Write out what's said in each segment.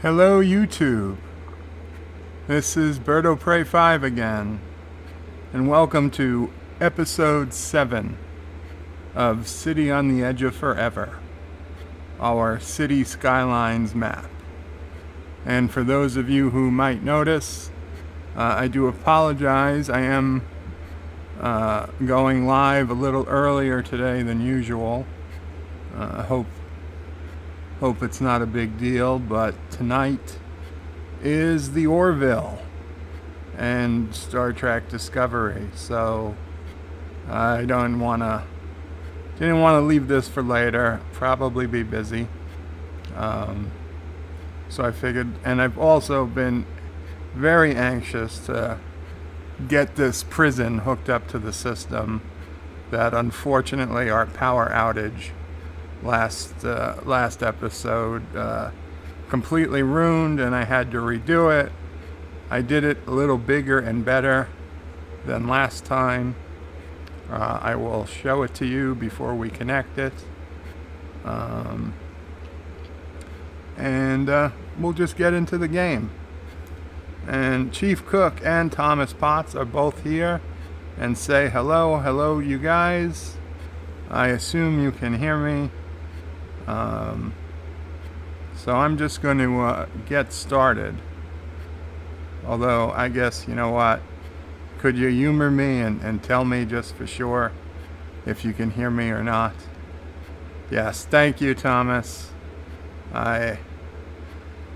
Hello YouTube, this is Birdo Prey 5 again, and welcome to episode 7 of City on the Edge of Forever, our Cities Skylines map. And for those of you who might notice, I do apologize. I am going live a little earlier today than usual. Hope it's not a big deal, but tonight is the Orville and Star Trek Discovery, so I didn't want to leave this for later. Probably be busy, so I figured. And I've also been very anxious to get this prison hooked up to the system that unfortunately our power outage last episode completely ruined, and I had to redo it. I did it a little bigger and better than last time. I will show it to you before we connect it, and we'll just get into the game. And Chief Cook and Thomas Potts are both here, and say hello you guys. I assume you can hear me. So I'm just going to get started. Although, I guess, you know what? Could you humor me and tell me just for sure if you can hear me or not? Yes, thank you, Thomas. I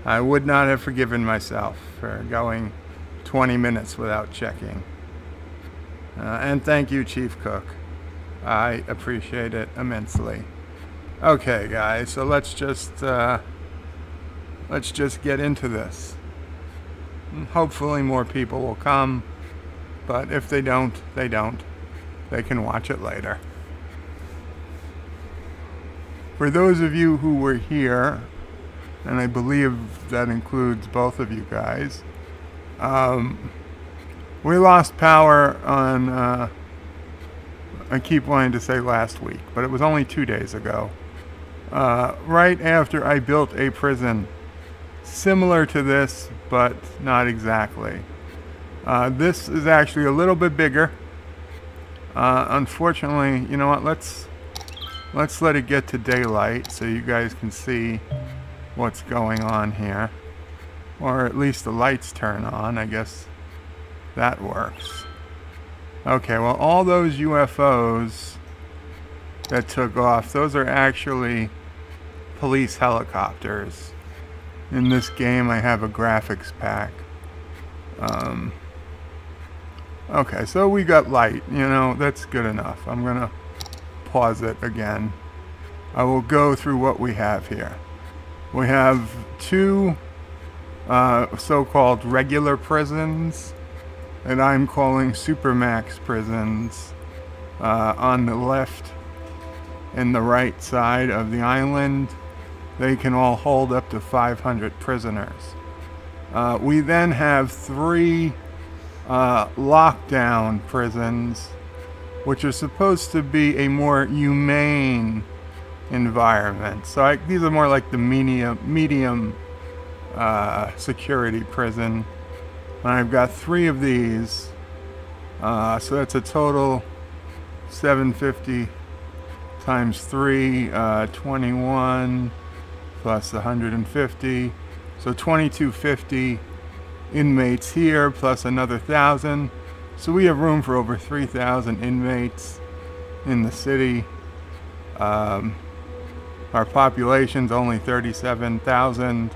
would not have forgiven myself for going 20 minutes without checking. And thank you, Chief Cook. I appreciate it immensely. Okay, guys, so let's just get into this. Hopefully more people will come, but if they don't, they don't. They can watch it later. For those of you who were here, and I believe that includes both of you guys, we lost power on, I keep wanting to say last week, but it was only 2 days ago. Right after I built a prison similar to this, but not exactly. This is actually a little bit bigger. Unfortunately, you know what? Let's let it get to daylight so you guys can see what's going on here, or at least the lights turn on. I guess that works. Okay, well, all those UFOs that took off, those are actually police helicopters. In this game, I have a graphics pack. Okay, so we got light. You know, that's good enough. I'm going to pause it again. I will go through what we have here. We have two so-called regular prisons that I'm calling Supermax prisons on the left and the right side of the island. They can all hold up to 500 prisoners. We then have 3 lockdown prisons, which are supposed to be a more humane environment. So these are more like the medium security prison. And I've got 3 of these. So that's a total 750 times 3, 21 plus 150. So 2250 inmates here plus another 1,000. So we have room for over 3,000 inmates in the city. Our population's only 37,000.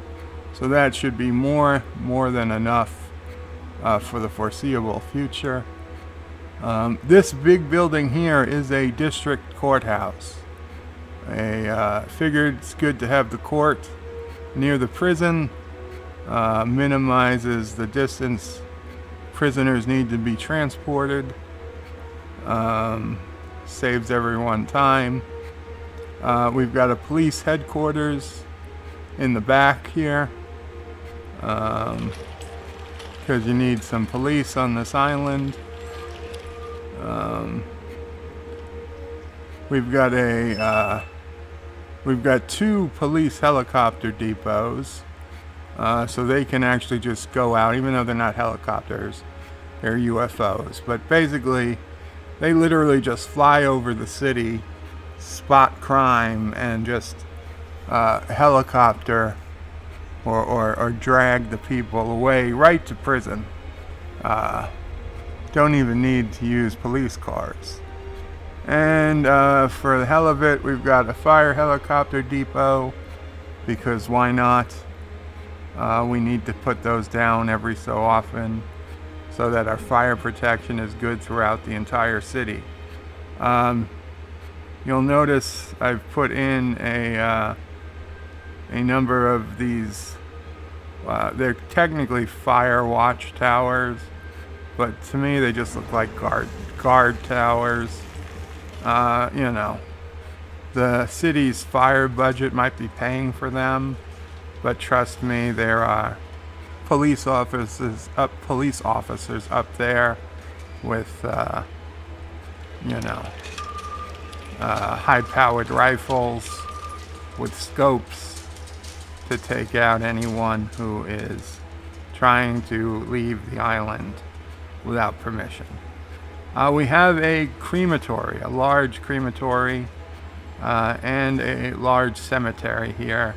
So that should be more than enough for the foreseeable future. This big building here is a district courthouse. I figured it's good to have the court near the prison. Minimizes the distance prisoners need to be transported. Saves everyone time. We've got a police headquarters in the back here, because you need some police on this island. We've got 2 police helicopter depots. So they can actually just go out, even though they're not helicopters, they're UFOs. But basically, they literally just fly over the city, spot crime, and just helicopter or drag the people away right to prison. Don't even need to use police cars. And for the hell of it, we've got a fire helicopter depot, because why not? We need to put those down every so often so that our fire protection is good throughout the entire city. You'll notice I've put in a number of these. They're technically fire watch towers, but to me they just look like guard towers. The city's fire budget might be paying for them, but trust me, there are police officers up there with high-powered rifles with scopes to take out anyone who is trying to leave the island without permission. We have a crematory, a large crematory, and a large cemetery here,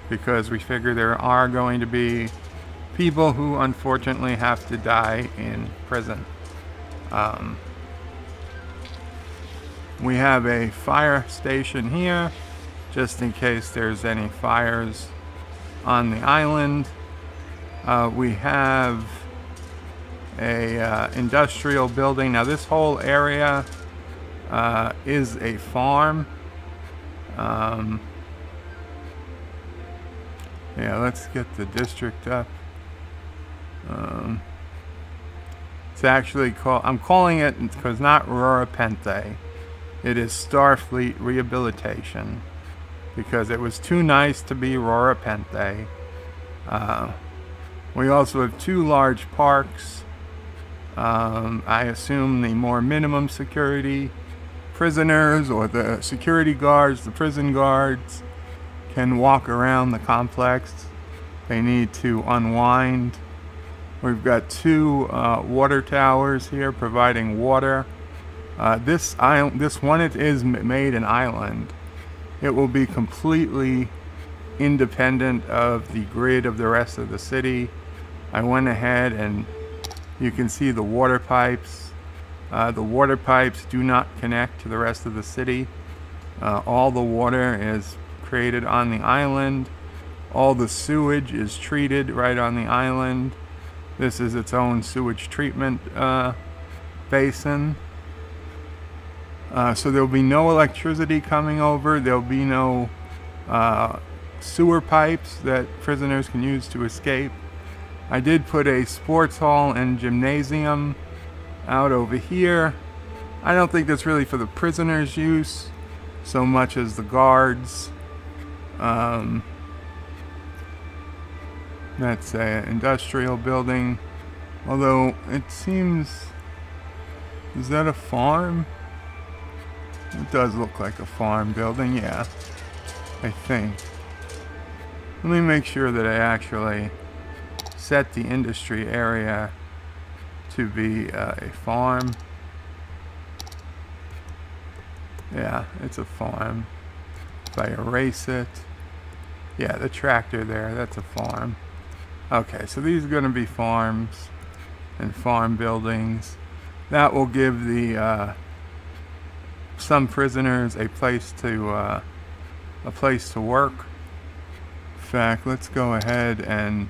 because we figure there are going to be people who unfortunately have to die in prison. We have a fire station here, just in case there's any fires on the island. We have a industrial building. Now this whole area is a farm. Let's get the district up. It's actually called, I'm calling it, because not Aurora Pente, it is Starfleet Rehabilitation, because it was too nice to be Aurora Pente. We also have two large parks. I assume the more minimum security prisoners, or the security guards, the prison guards, can walk around the complex. They need to unwind. We've got two water towers here providing water. This one, it is made an island. It will be completely independent of the grid of the rest of the city. I went ahead and you can see the water pipes. The water pipes do not connect to the rest of the city. All the water is created on the island. All the sewage is treated right on the island. This is its own sewage treatment basin. So there'll be no electricity coming over. There'll be no sewer pipes that prisoners can use to escape. I did put a sports hall and gymnasium out over here. I don't think that's really for the prisoners' use so much as the guards. That's an industrial building. Although it seems... Is that a farm? It does look like a farm building, yeah. I think. Let me make sure that I actually set the industry area to be a farm. Yeah, it's a farm. If I erase it. Yeah, the tractor there, that's a farm. Okay, so these are going to be farms and farm buildings. That will give the some prisoners a place to work. In fact, let's go ahead and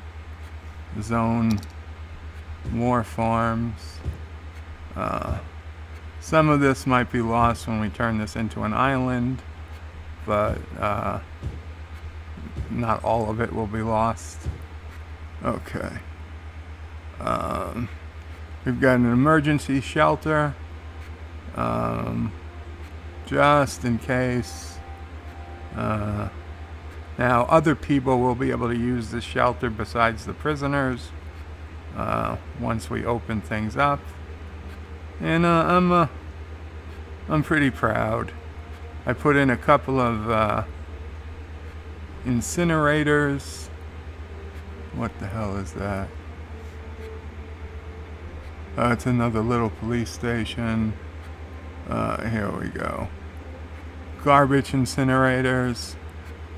zone more farms. Some of this might be lost when we turn this into an island, but not all of it will be lost. Okay. We've got an emergency shelter, just in case. Now, other people will be able to use this shelter besides the prisoners once we open things up. And I'm pretty proud. I put in a couple of incinerators What the hell is that? It's another little police station. Here we go. Garbage incinerators.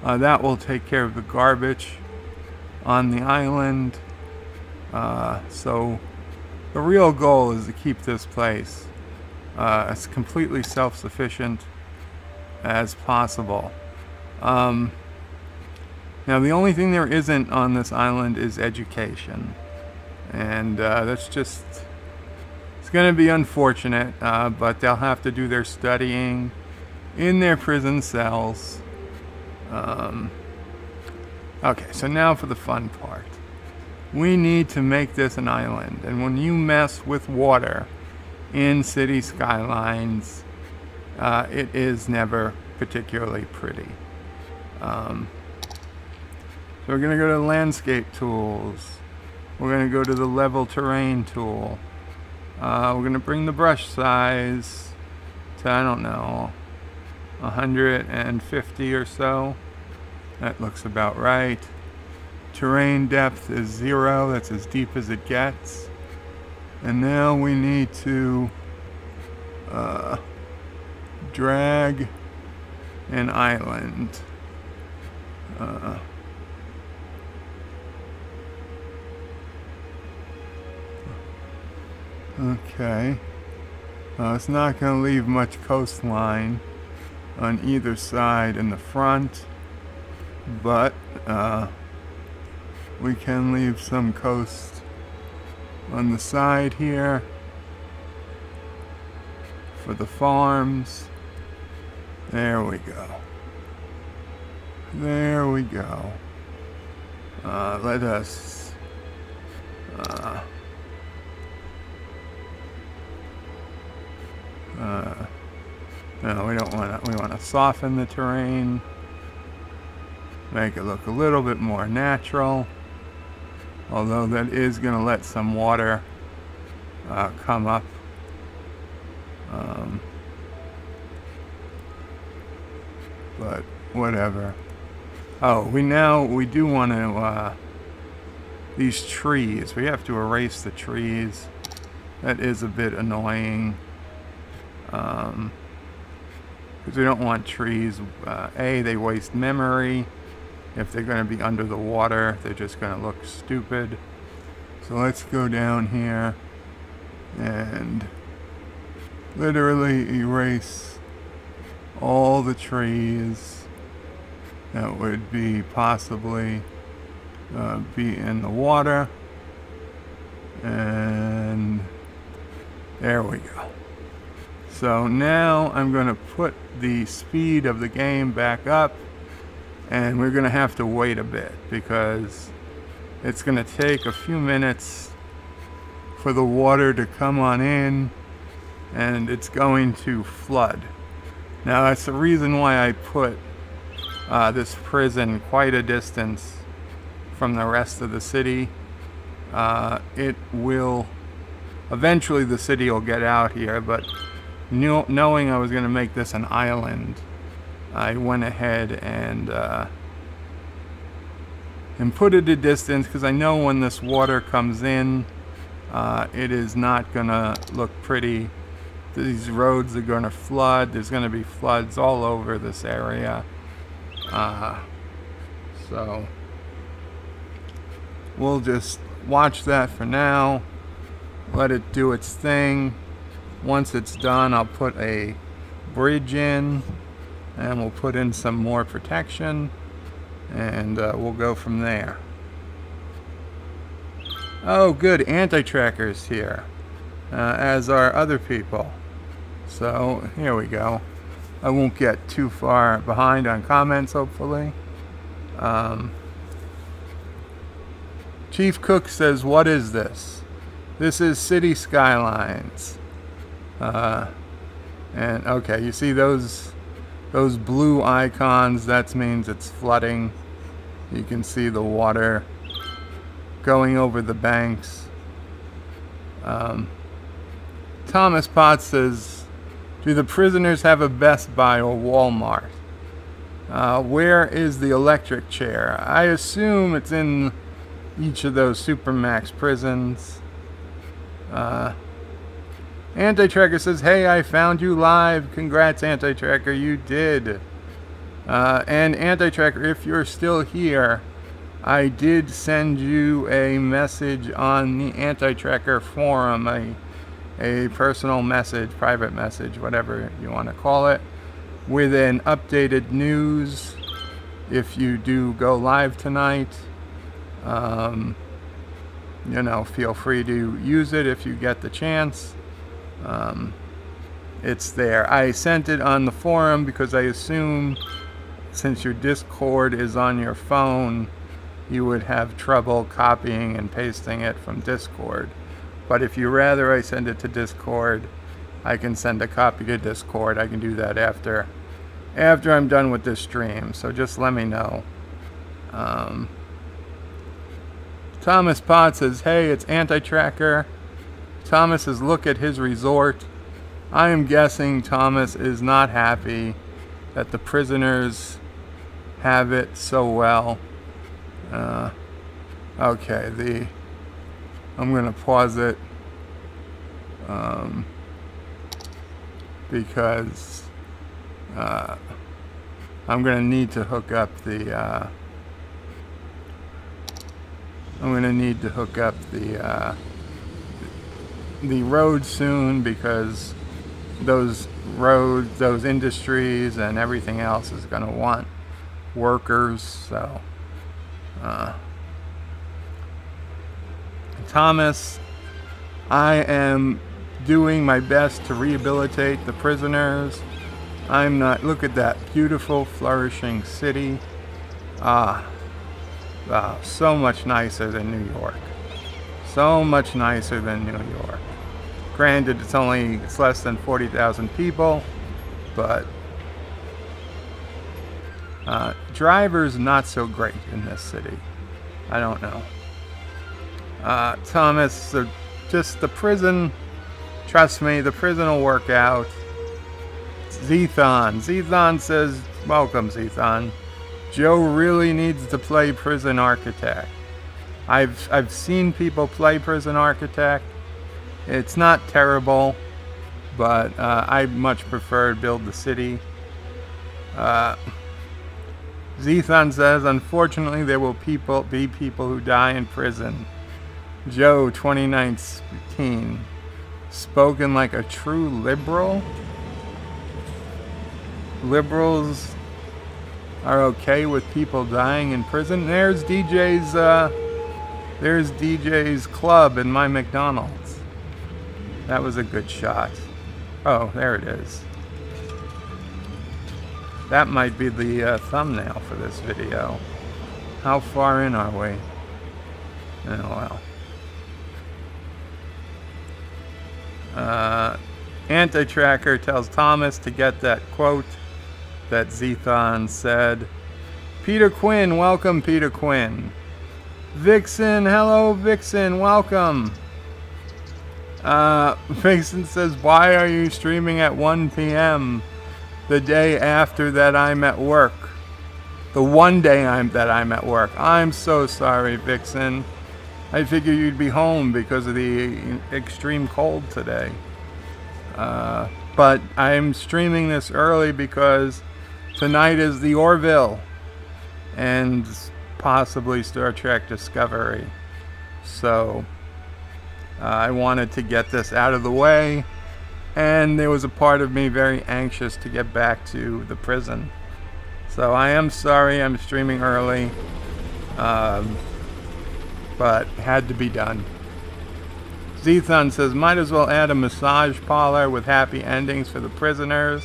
That will take care of the garbage on the island. So the real goal is to keep this place as completely self-sufficient as possible. Now the only thing there isn't on this island is education. And that's just, it's going to be unfortunate, but they'll have to do their studying in their prison cells. Okay, so now for the fun part. We need to make this an island, and when you mess with water in Cities Skylines, it is never particularly pretty. So we're going to go to landscape tools. We're going to go to the level terrain tool. We're going to bring the brush size to, I don't know, 150 or so. That looks about right. Terrain depth is 0. That's as deep as it gets. And now we need to drag an island. Okay. It's not going to leave much coastline on either side in the front, but we can leave some coast on the side here for the farms. There we go. There we go. Let us no, we don't want to. We want to soften the terrain, make it look a little bit more natural. Although that is going to let some water come up. But whatever. Oh, we do want to these trees. We have to erase the trees. That is a bit annoying. Because we don't want trees. They waste memory. If they're going to be under the water, they're just going to look stupid. So let's go down here and literally erase all the trees that would be possibly be in the water. And there we go. So now I'm going to put the speed of the game back up, and we're going to have to wait a bit because it's going to take a few minutes for the water to come on in, and it's going to flood. Now that's the reason why I put this prison quite a distance from the rest of the city. It will, eventually the city will get out here, but knowing I was going to make this an island, I went ahead and put it a distance because I know when this water comes in, it is not going to look pretty. These roads are going to flood. There's going to be floods all over this area. So we'll just watch that for now. Let it do its thing. Once it's done, I'll put a bridge in, and we'll put in some more protection, and we'll go from there. Oh, good, anti-tracker's here, as are other people. So here we go. I won't get too far behind on comments, hopefully. Chief Cook says, "What is this?" This is Cities Skylines. And okay, you see those blue icons? That means it's flooding. You can see the water going over the banks. Thomas Potts says, "Do the prisoners have a Best Buy or Walmart? Where is the electric chair?" I assume it's in each of those supermax prisons. Anti-Tracker says, hey, I found you live. Congrats, Anti-Tracker, you did. And Anti-Tracker, if you're still here, I did send you a message on the Anti-Tracker forum, a personal message, private message, whatever you want to call it, with an updated news if you do go live tonight. You know, feel free to use it if you get the chance. It's there. I sent it on the forum because I assume since your Discord is on your phone, you would have trouble copying and pasting it from Discord. But if you rather I send it to Discord, I can send a copy to Discord. I can do that after I'm done with this stream. So just let me know. Thomas Potts says, hey, it's Anti-Tracker. Thomas says, look at his resort. I am guessing Thomas is not happy that the prisoners have it so well. Okay, I'm going to pause it because I'm going to need to hook up the road soon, because those roads, those industries and everything else is going to want workers. So Thomas, I am doing my best to rehabilitate the prisoners. I'm not, look at that beautiful flourishing city. So much nicer than New York. So much nicer than New York. Granted, it's less than 40,000 people, but drivers not so great in this city. I don't know. Thomas, just the prison, trust me, the prison will work out. Zethon says, welcome, Zethon. Joe really needs to play Prison Architect. I've seen people play Prison Architect. It's not terrible, but I much prefer Build the City. Zethon says, unfortunately, there will be people who die in prison. Joe, 2019, spoken like a true liberal. Liberals are okay with people dying in prison. There's DJ's club in my McDonald's. That was a good shot. Oh, there it is. That might be the thumbnail for this video. How far in are we? Oh well. Anti-Tracker tells Thomas to get that quote that Zethon said. Peter Quinn, welcome, Peter Quinn. Vixen, hello, Vixen, welcome. Vixen says, why are you streaming at 1 p.m. the day after that I'm at work? The one day that I'm at work. I'm so sorry, Vixen. I figured you'd be home because of the extreme cold today. But I'm streaming this early because tonight is the Orville and possibly Star Trek Discovery. So I wanted to get this out of the way, and there was a part of me very anxious to get back to the prison. So I am sorry I'm streaming early, but had to be done. Zethon says, might as well add a massage parlor with happy endings for the prisoners.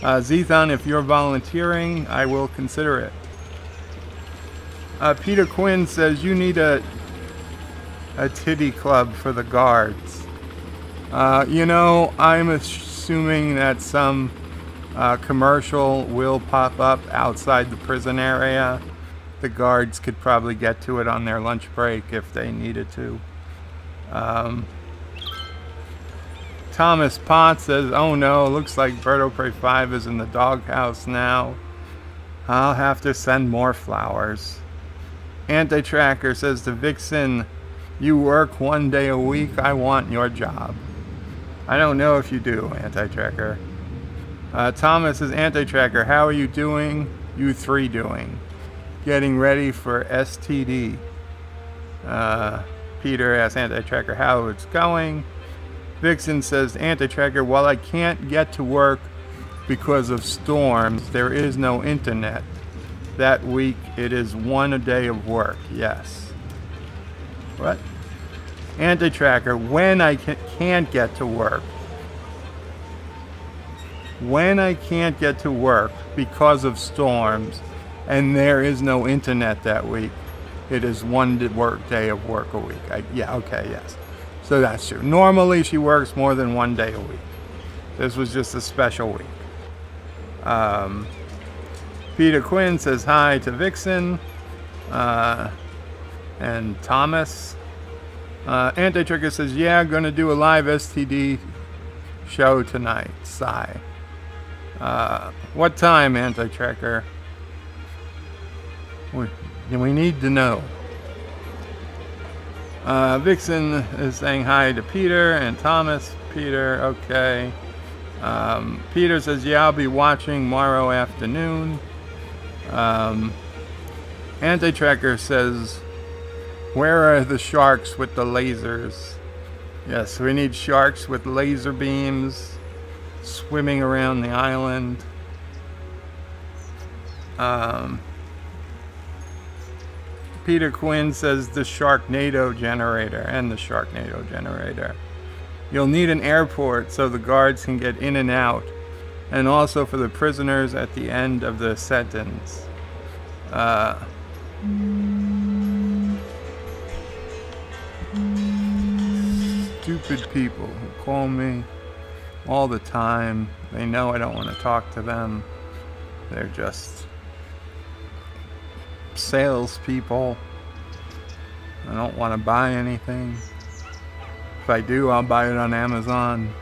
Zethon, if you're volunteering, I will consider it. Peter Quinn says, you need a titty club for the guards. I'm assuming that some commercial will pop up outside the prison area. The guards could probably get to it on their lunch break if they needed to. Thomas Potts says, oh no, looks like Bird of Prey 5 is in the doghouse now. I'll have to send more flowers. Anti-Tracker says to Vixen, you work 1 day a week, I want your job. I don't know if you do, Anti-Tracker. Thomas says, Anti-Tracker, how are you doing? You three doing? Getting ready for STD. Peter asks Anti-Tracker how it's going. Vixen says, Anti-Tracker, while I can't get to work because of storms, there is no internet. That week, it is 1 a day of work. Yes. What? Anti-Tracker, when I can't get to work. When I can't get to work because of storms and there is no internet that week, it is 1 day of work a week. Yes. So that's true. Normally she works more than 1 day a week. This was just a special week. Peter Quinn says hi to Vixen and Thomas. Anti-Tracker says, yeah, gonna do a live STD show tonight. Sigh. What time, Anti-Tracker? We need to know. Vixen is saying hi to Peter and Thomas. Peter, okay. Peter says, yeah, I'll be watching tomorrow afternoon. Anti-Tracker says, where are the sharks with the lasers? Yes, we need sharks with laser beams swimming around the island. Peter Quinn says the Sharknado generator. You'll need an airport so the guards can get in and out, and also for the prisoners at the end of the sentence. Stupid people who call me all the time. They know I don't want to talk to them. They're just salespeople. I don't want to buy anything. If I do, I'll buy it on Amazon.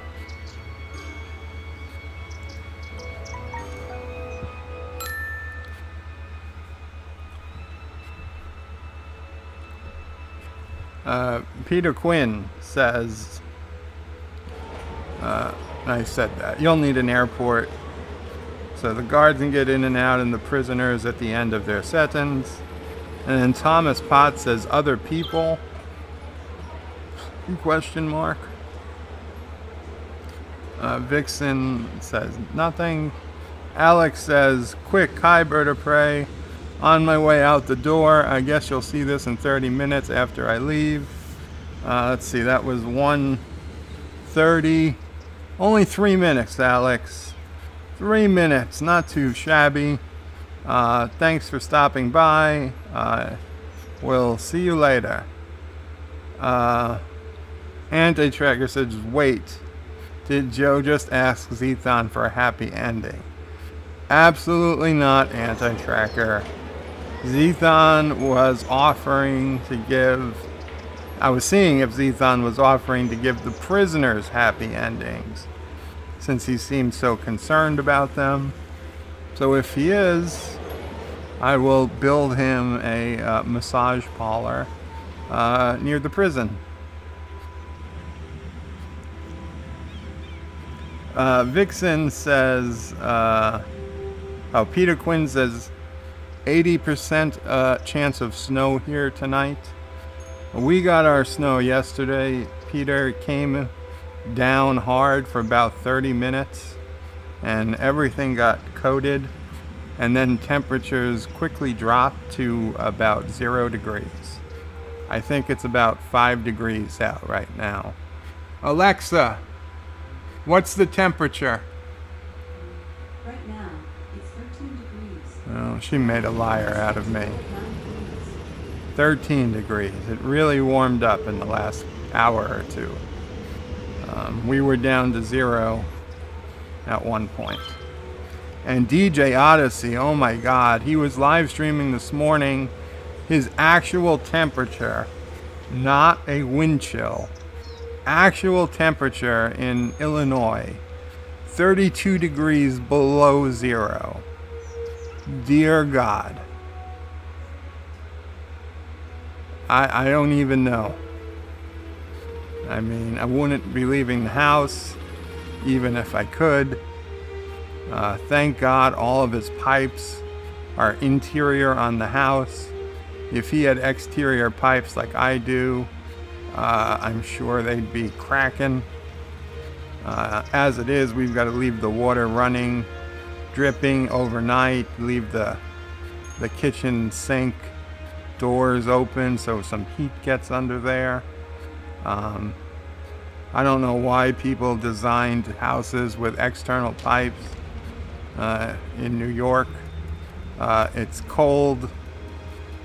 Peter Quinn says, I said that. You'll need an airport so the guards can get in and out and the prisoners at the end of their sentence. And then Thomas Potts says, other people? Question mark. Vixen says nothing. Alex says, quick, hi, bird of prey. On my way out the door. I guess you'll see this in 30 minutes after I leave. Let's see, that was 1:30. Only 3 minutes, Alex. 3 minutes, not too shabby. Thanks for stopping by. We'll see you later. Anti-Tracker says, wait, did Joe just ask Zethon for a happy ending? Absolutely not, Anti-Tracker. Zethon was offering to give... I was seeing if Zethon was offering to give the prisoners happy endings, since he seemed so concerned about them. So if he is, I will build him a massage parlor near the prison. Vixen says, Peter Quinn says, 80% chance of snow here tonight. We got our snow yesterday. Peter came down hard for about 30 minutes and everything got coated, and then temperatures quickly dropped to about 0 degrees. I think it's about 5 degrees out right now. Alexa, what's the temperature? Right now, it's 13 degrees. Oh, she made a liar out of me. 13 degrees. It really warmed up in the last hour or two. We were down to 0 at one point. And DJ Odyssey, oh my God, he was live streaming this morning. His actual temperature, not a wind chill, actual temperature in Illinois, 32 degrees below 0. Dear God. I don't even know. I mean, I wouldn't be leaving the house even if I could. Thank God all of his pipes are interior on the house. If he had exterior pipes like I do, I'm sure they'd be cracking. As it is, we've got to leave the water running, dripping overnight, leave the kitchen sink doors open so some heat gets under there. I don't know why people designed houses with external pipes in New York. It's cold.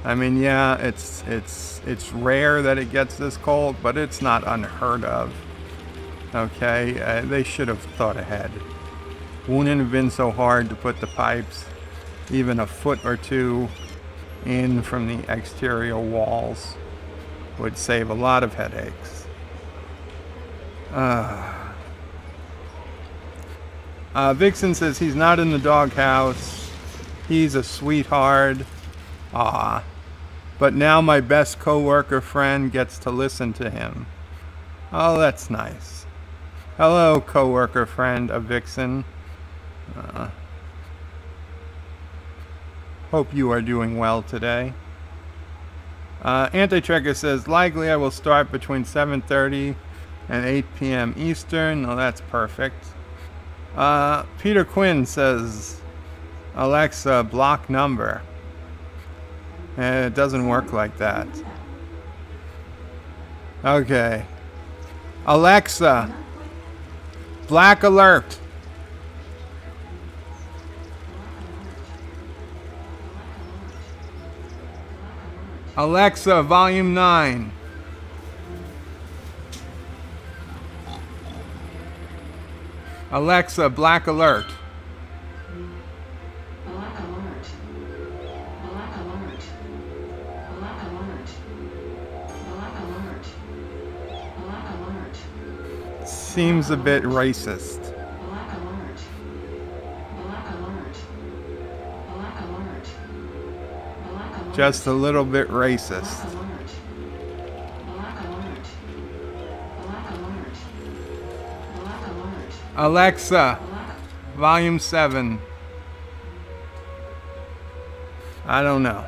I mean, yeah, it's rare that it gets this cold, but it's not unheard of. Okay, they should have thought ahead. Wouldn't have been so hard to put the pipes even a foot or two in from the exterior walls. Would save a lot of headaches. Vixen says he's not in the doghouse. He's a sweetheart. But now my best coworker friend gets to listen to him. Oh, that's nice. Hello, coworker friend of Vixen. Hope you are doing well today. Anti-Trekker says, likely I will start between 7:30 and 8 p.m. Eastern. Oh, that's perfect. Peter Quinn says, Alexa, block number. It doesn't work like that. Okay. Alexa, black alert. Alexa, volume 9. Alexa, black alert. Black alert. Black alert. Black alert. Black alert. Black alert. Seems a bit racist. Black alert. Black alert. Black alert. Black alert. Just a little bit racist. Black alert. Black alert. Black alert. Black alert. Alexa, volume 7. I don't know.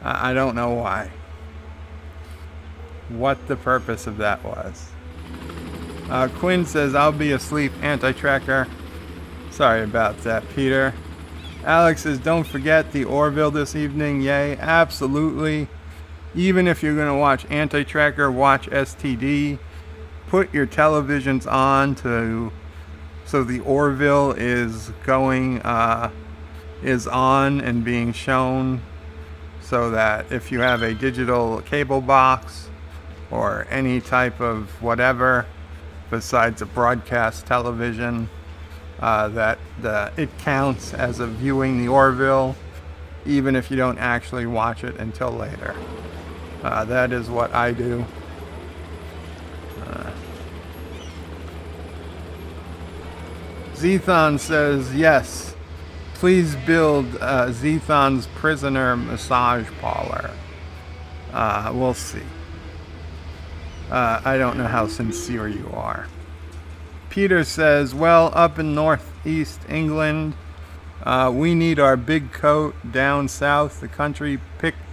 I don't know why. What the purpose of that was. Quinn says, I'll be asleep, anti-tracker. Sorry about that, Peter. Alex says, don't forget the Orville this evening. Yay, absolutely. Even if you're going to watch anti-tracker, watch STD. Put your televisions on so the Orville is going, is on and being shown, so that if you have a digital cable box or any type of whatever besides a broadcast television, that it counts as a viewing the Orville, even if you don't actually watch it until later. That is what I do. Zethon says, yes, please build Zethon's prisoner massage parlor. We'll see. I don't know how sincere you are. Peter says, well, up in northeast England, we need our big coat. Down south, the country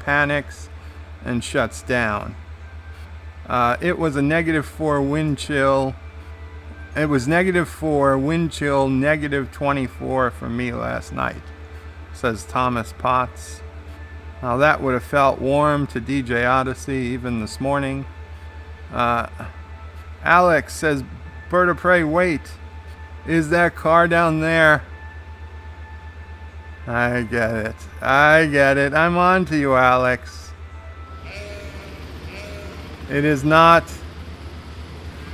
panics and shuts down. It was a -4 wind chill. It was -4 wind chill, -24 for me last night, says Thomas Potts. Now that would have felt warm to DJ Odyssey even this morning. Alex says, Bird of Prey, wait. Is that car down there? I get it. I get it. I'm on to you, Alex. It is not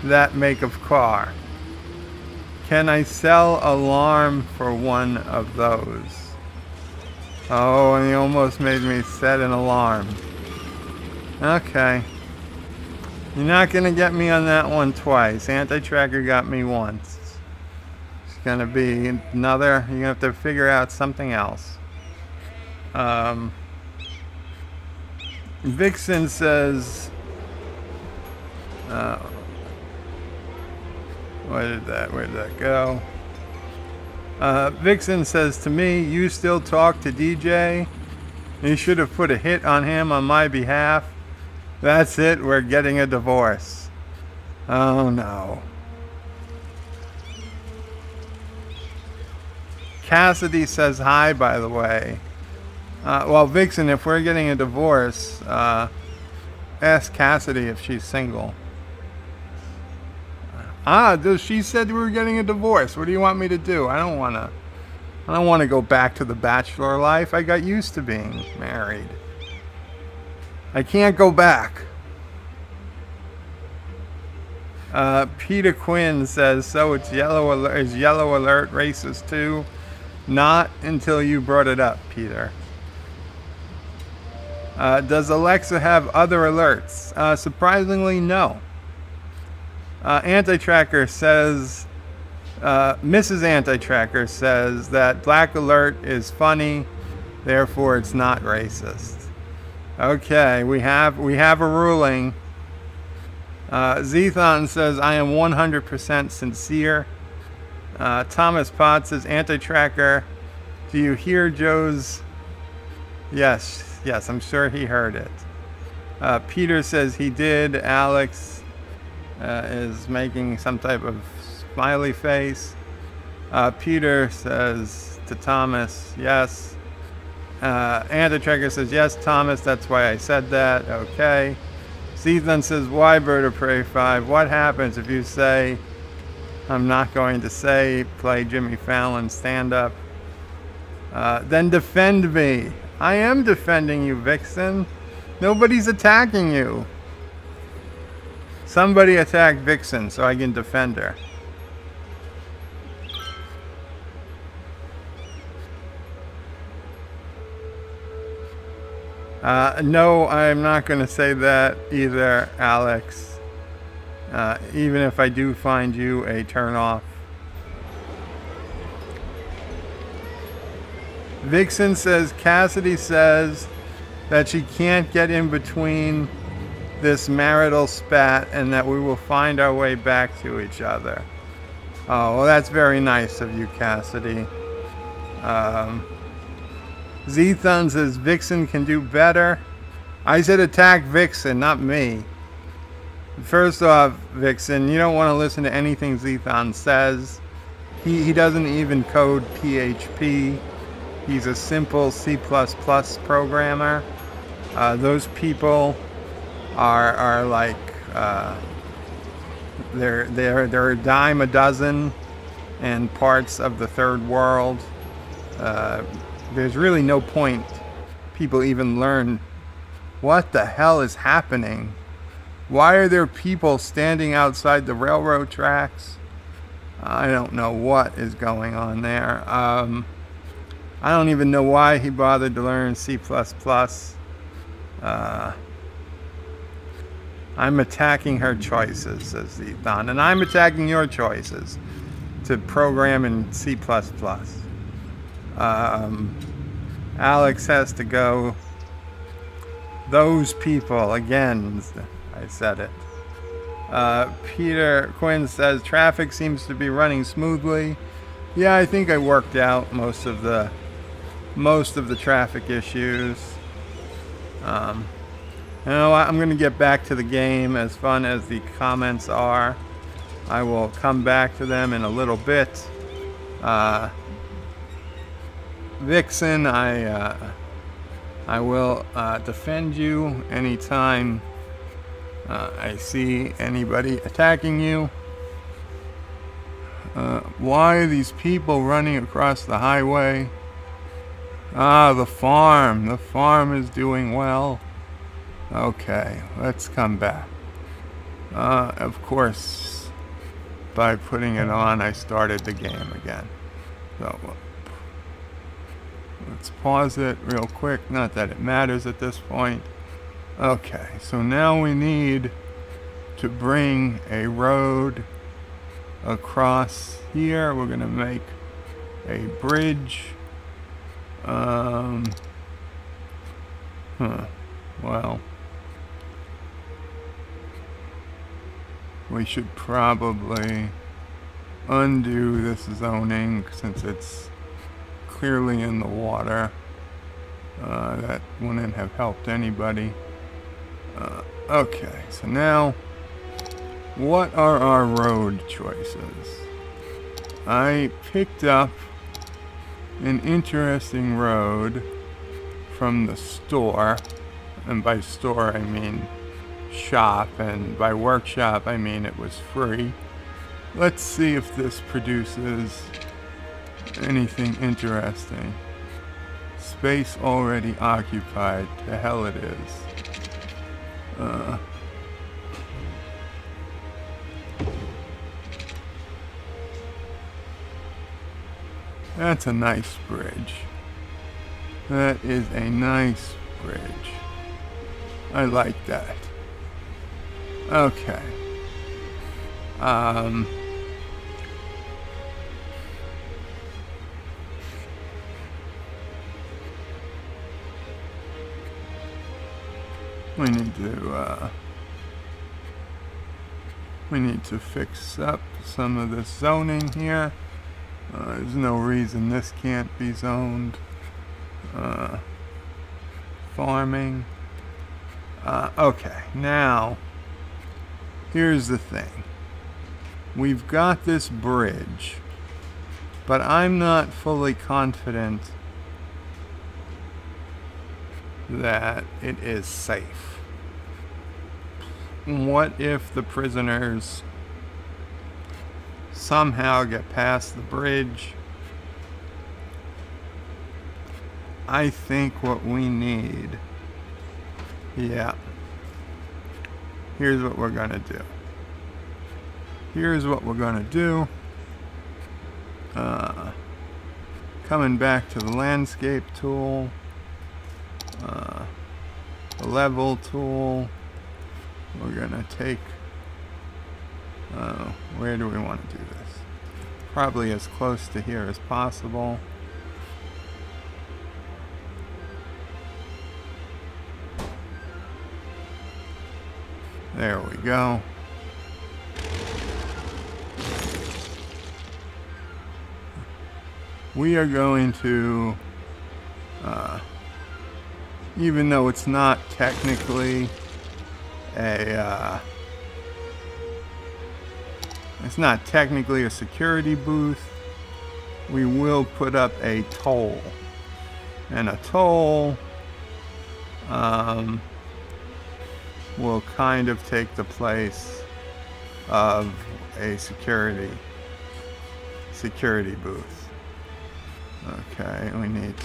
that make of car. Can I sell alarm for one of those? Oh, and he almost made me set an alarm. Okay. You're not going to get me on that one twice. Anti-Tracker got me once. It's going to be another. You're going to have to figure out something else. Vixen says, where did that go? Vixen says to me, you still talk to DJ? You should have put a hit on him on my behalf. That's it, we're getting a divorce. Oh no. Cassidy says hi, by the way. Well, Vixen, if we're getting a divorce, ask Cassidy if she's single. She said we were getting a divorce. What do you want me to do? I don't want to go back to the bachelor life. I got used to being married. I can't go back. Peter Quinn says, so it's yellow alert. Is yellow alert racist too? Not until you brought it up, Peter. Does Alexa have other alerts? Surprisingly, no. Anti-Tracker says, Mrs. Anti-Tracker says that Black Alert is funny, therefore it's not racist. Okay, we have a ruling. Zethon says, I am 100% sincere. Thomas Potts says, Anti-Tracker, do you hear Joe's... Yes, I'm sure he heard it. Peter says he did. Alex is making some type of smiley face. Peter says to Thomas, yes. Anti-Tracker says, yes, Thomas, that's why I said that. Okay. Zethon says, why Bird of Prey 5? What happens if you say, I'm not going to say, play Jimmy Fallon stand-up? Then defend me. I am defending you, Vixen. Nobody's attacking you. Somebody attack Vixen so I can defend her. No, I'm not going to say that either, Alex. Even if I do find you a turnoff. Vixen says, Cassidy says that she can't get in between this marital spat and that we will find our way back to each other. Oh, well, that's very nice of you, Cassidy. Zethon says Vixen can do better. I said attack Vixen, not me. First off, Vixen, you don't want to listen to anything Zethon says. He doesn't even code PHP. He's a simple C++ programmer. Those people are like they're a dime a dozen and parts of the third world. There's really no point people even learn what the hell is happening. Why are there people standing outside the railroad tracks? I don't know what is going on there. I don't even know why he bothered to learn C++. I'm attacking her choices, says Zethon, and I'm attacking your choices to program in C++. Alex has to go. Those people, again, I said it. Peter Quinn says traffic seems to be running smoothly. Yeah, I think I worked out most of the traffic issues. You know, I'm going to get back to the game. As fun as the comments are, I will come back to them in a little bit. Vixen, I will defend you anytime I see anybody attacking you. Why are these people running across the highway? The farm. The farm is doing well. Okay, let's come back. Of course, by putting it on, I started the game again. So, let's pause it real quick. Not that it matters at this point. Okay, so now we need to bring a road across here. We're going to make a bridge. Well, we should probably undo this zoning since it's clearly in the water. That wouldn't have helped anybody. Okay, so now, what are our road choices? I picked up an interesting road from the store, and by store I mean shop, and by workshop I mean it was free. Let's see if this produces anything interesting. Space already occupied. To hell it is. That's a nice bridge. That is a nice bridge. I like that. Okay. We need to fix up some of this zoning here. There's no reason this can't be zoned farming. Okay, now here's the thing. We've got this bridge, but I'm not fully confident that it is safe. What if the prisoners somehow get past the bridge? I think what we need, yeah, here's what we're gonna do. Coming back to the landscape tool, the level tool, we're gonna take, where do we want to do this? Probably as close to here as possible. There we go. We are going to, even though it's not technically a security booth, we will put up a toll. And a toll will kind of take the place of a security booth. Okay, we need to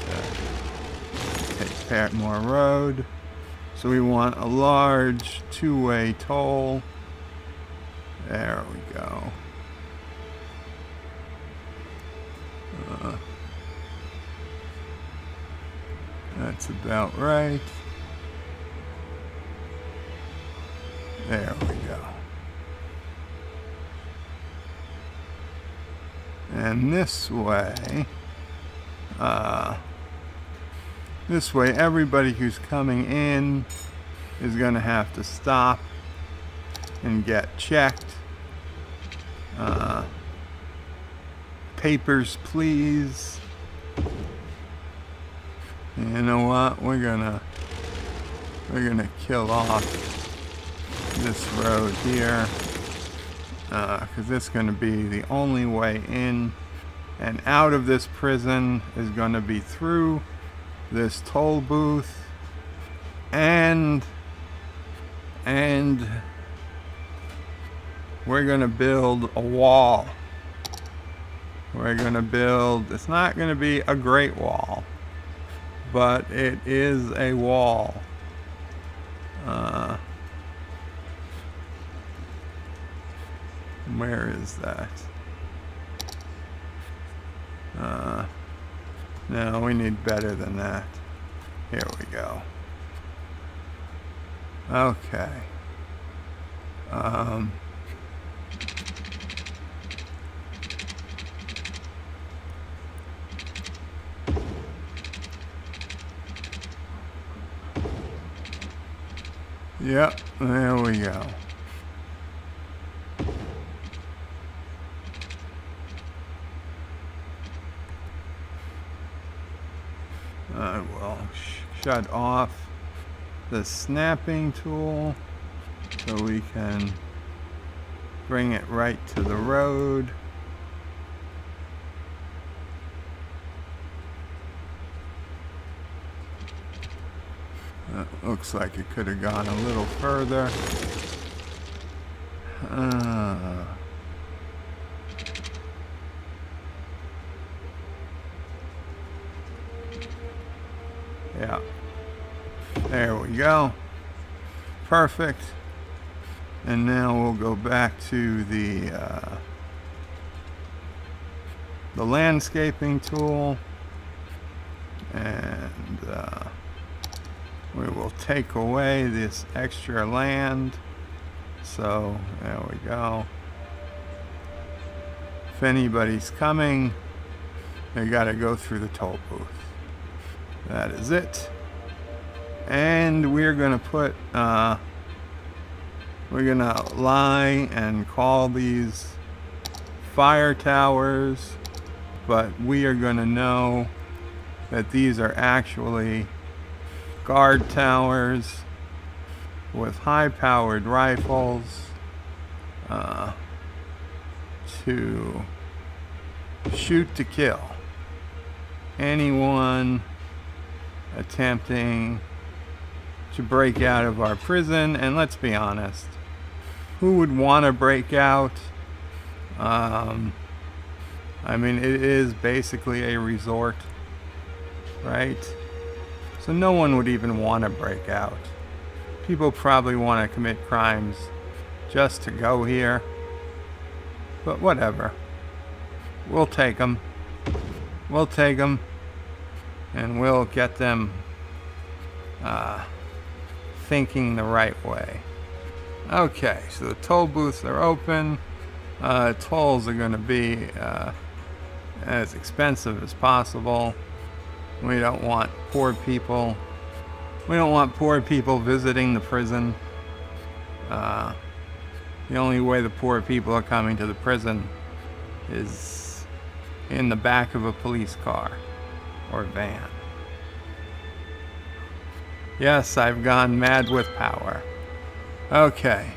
take Patmore Road. So we want a large two-way toll. There we go. That's about right. There we go. And this way, everybody who's coming in is going to have to stop and get checked. Papers, please. You know what? We're gonna kill off this road here, because it's going to be the only way in and out of this prison is going to be through this toll booth, and we're going to build a wall. It's not going to be a great wall, but it is a wall. Where is that? No, we need better than that. Here we go. Okay. Yep, there we go. I will shut off the snapping tool so we can bring it right to the road. Looks like it could have gone a little further. Yeah. There we go. Perfect. And now we'll go back to the landscaping tool, and we will take away this extra land. So there we go. If anybody's coming, they got to go through the toll booth. That is it. And we're gonna put we're gonna lie and call these fire towers, but we are gonna know that these are actually guard towers with high-powered rifles to shoot to kill anyone attempting to break out of our prison. And let's be honest, who would want to break out? I mean, it is basically a resort, right? So no one would even want to break out. People probably want to commit crimes just to go here. But whatever. We'll take them. We'll take them. And we'll get them thinking the right way. Okay, so the toll booths are open. Tolls are going to be as expensive as possible. We don't want poor people. We don't want poor people visiting the prison. The only way the poor people are coming to the prison is in the back of a police car or van. Yes, I've gone mad with power. Okay.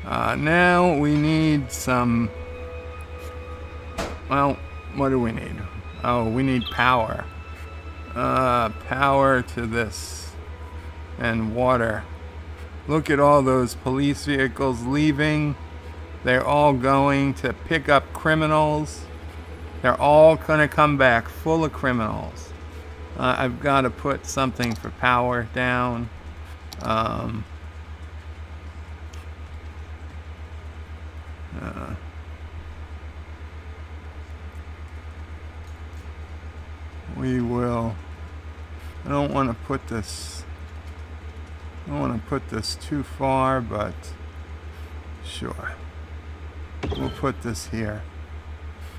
Now we need some... Well, what do we need? Oh, we need power. Power to this. And water. Look at all those police vehicles leaving. They're all going to pick up criminals. They're all going to come back full of criminals. I've got to put something for power down. We will... I don't want to put this... I don't want to put this too far, but sure. We'll put this here.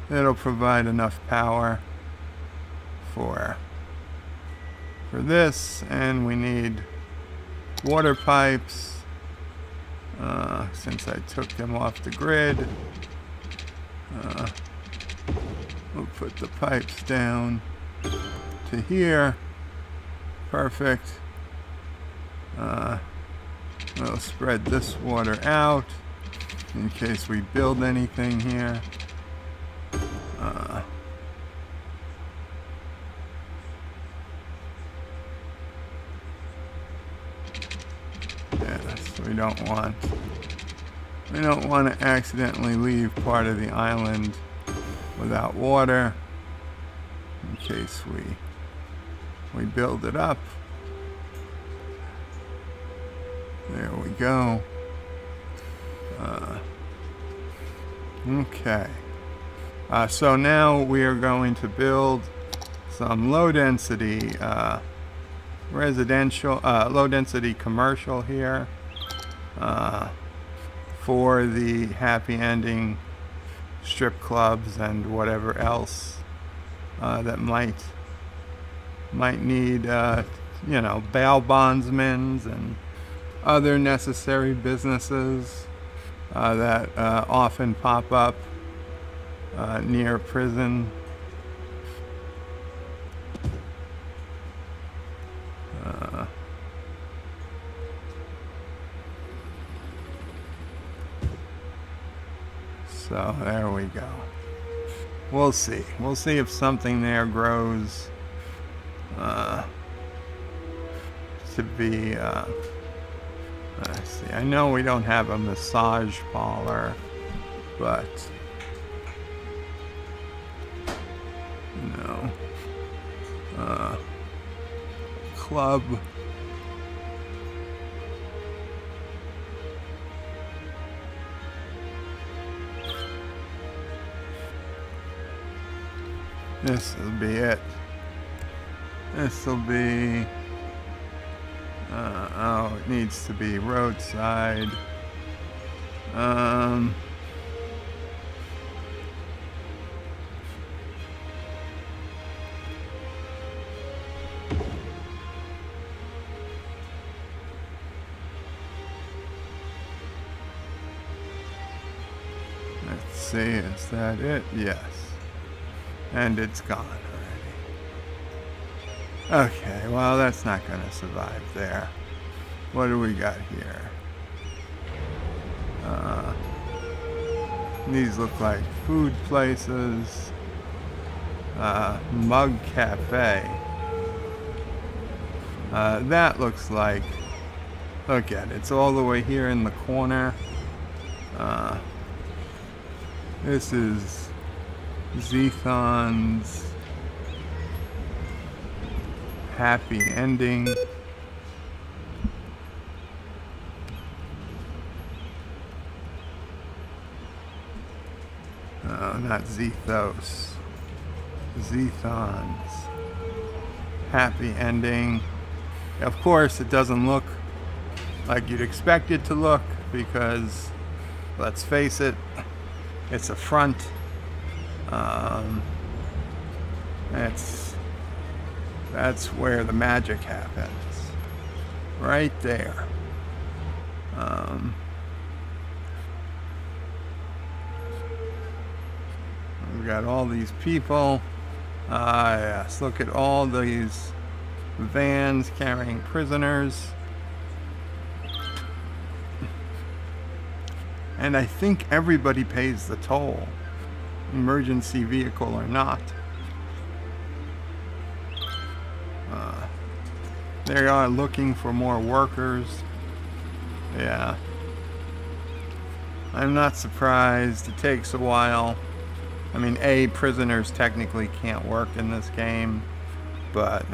It'll provide enough power for this, and we need water pipes since I took them off the grid. We'll put the pipes down to here. Perfect. We'll spread this water out in case we build anything here. Yes, we don't want to accidentally leave part of the island without water in case we build it up. There we go. Okay. So now we are going to build some low-density residential, low-density commercial here for the happy ending strip clubs and whatever else that might need, bail bondsmen and other necessary businesses that often pop up near prison. So there we go. We'll see. We'll see if something there grows to be. Let's see. I know we don't have a massage parlor, but no. Club. This will be it. This will be. Oh, it needs to be roadside. Let's see, is that it? Yes. And it's gone already. Okay, well, that's not going to survive there. What do we got here? These look like food places. Mug Cafe. That looks like... Look at it. It's all the way here in the corner. This is Zethon's Happy Ending. Not Zethos. Zethon's Happy Ending. Of course, it doesn't look like you'd expect it to look because, let's face it, it's a front. That's where the magic happens. Right there. We've got all these people. Yes, look at all these vans carrying prisoners. And I think everybody pays the toll, emergency vehicle or not. They are looking for more workers. Yeah. I'm not surprised. It takes a while. I mean, prisoners technically can't work in this game, but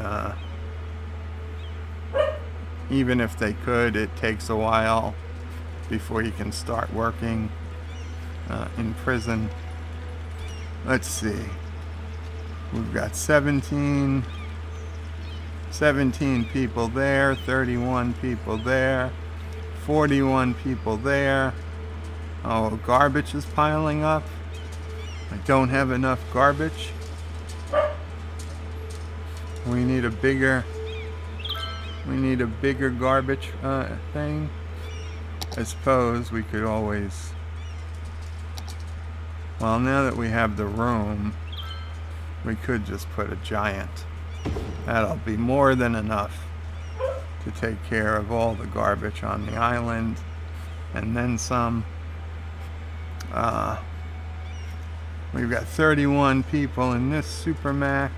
even if they could, it takes a while before you can start working in prison. Let's see. We've got 17 people there, 31 people there, 41 people there. Oh, garbage is piling up. I don't have enough garbage. We need a bigger garbage thing. I suppose we could always, well, now that we have the room, we could just put a giant. That'll be more than enough to take care of all the garbage on the island, and then some. We've got 31 people in this Supermax,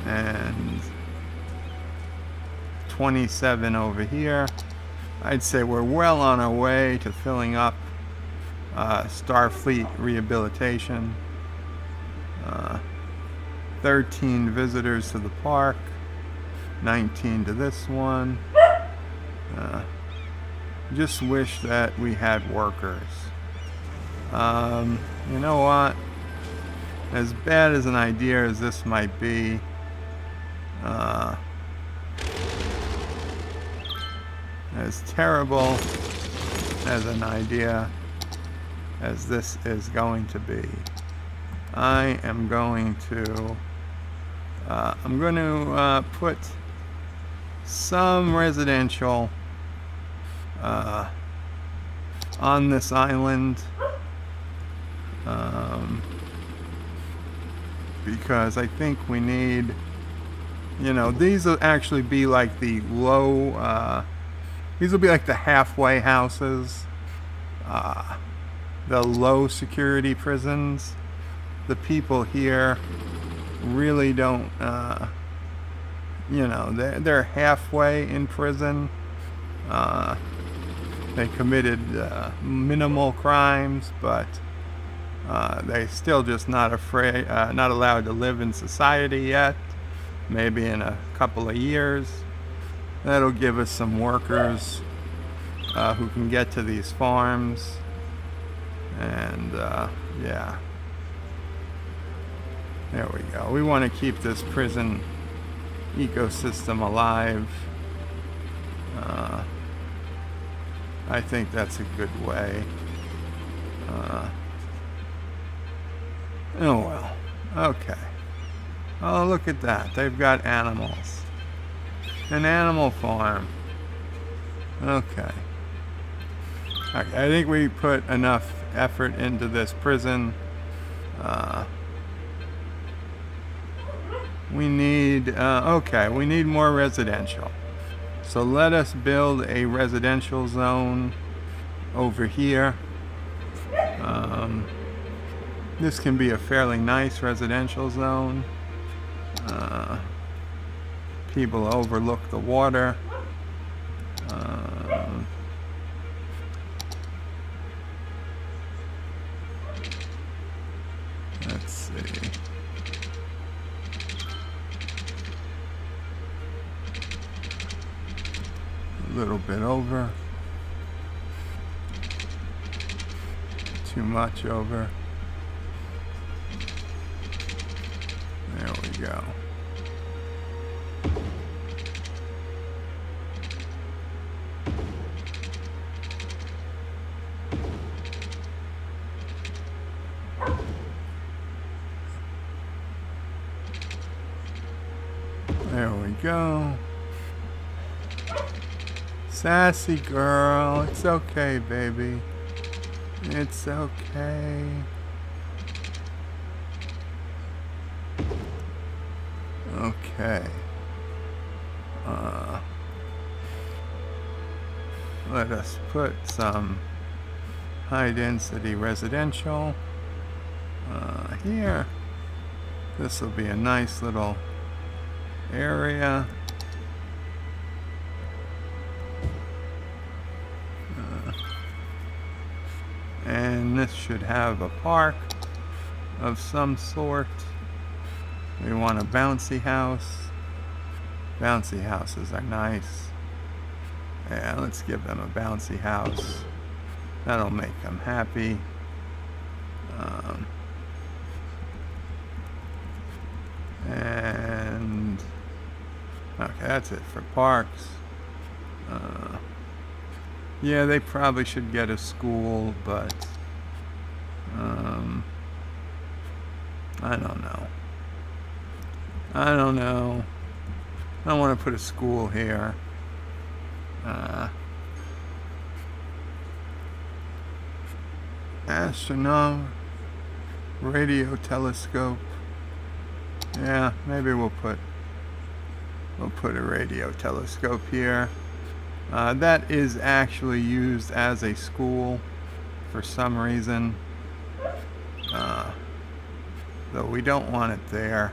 and 27 over here. I'd say we're well on our way to filling up Starfleet rehabilitation. 13 visitors to the park, 19 to this one. Just wish that we had workers. You know what? As bad as an idea as this might be, as terrible as an idea as this is going to be, I am going to put some residential on this island. Because I think we need, these will actually be like the low, these will be like the halfway houses, the low security prisons. The people here really don't, they're halfway in prison. They committed minimal crimes, but they still just not allowed to live in society yet. Maybe in a couple of years. That'll give us some workers who can get to these farms. And yeah. There we go. We want to keep this prison ecosystem alive. I think that's a good way. Oh well. Okay. Oh, look at that. They've got animals. An animal farm. Okay. Okay, I think we put enough effort into this prison. We need, we need more residential. So let us build a residential zone over here. This can be a fairly nice residential zone. People overlook the water. Let's see. A little bit over. Too much over. There we go. There we go. Sassy girl. It's okay, baby. It's okay. Okay. Let us put some high density residential here. This will be a nice little area. And this should have a park of some sort. We want a bouncy house. Bouncy houses are nice. Yeah, let's give them a bouncy house. That'll make them happy. And okay, that's it for parks. Yeah, they probably should get a school, but I don't know. I don't want to put a school here. Astronaut, radio telescope. Yeah, maybe we'll put a radio telescope here. That is actually used as a school for some reason. Though we don't want it there.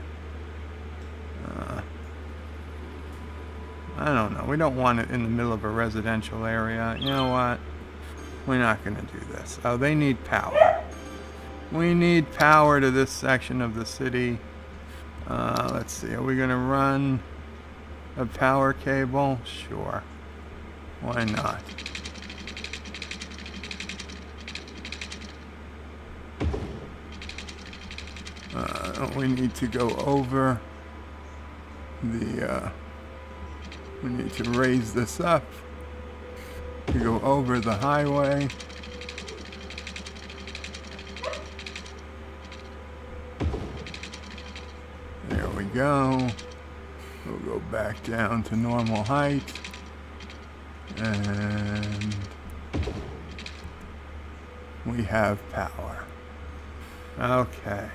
I don't know. We don't want it in the middle of a residential area. You know what? We're not going to do this. Oh, they need power. We need power to this section of the city. Let's see. Are we going to run a power cable? Sure. Why not? We need to go over the, we need to raise this up to go over the highway. There we go. We'll go back down to normal height. And we have power. Okay.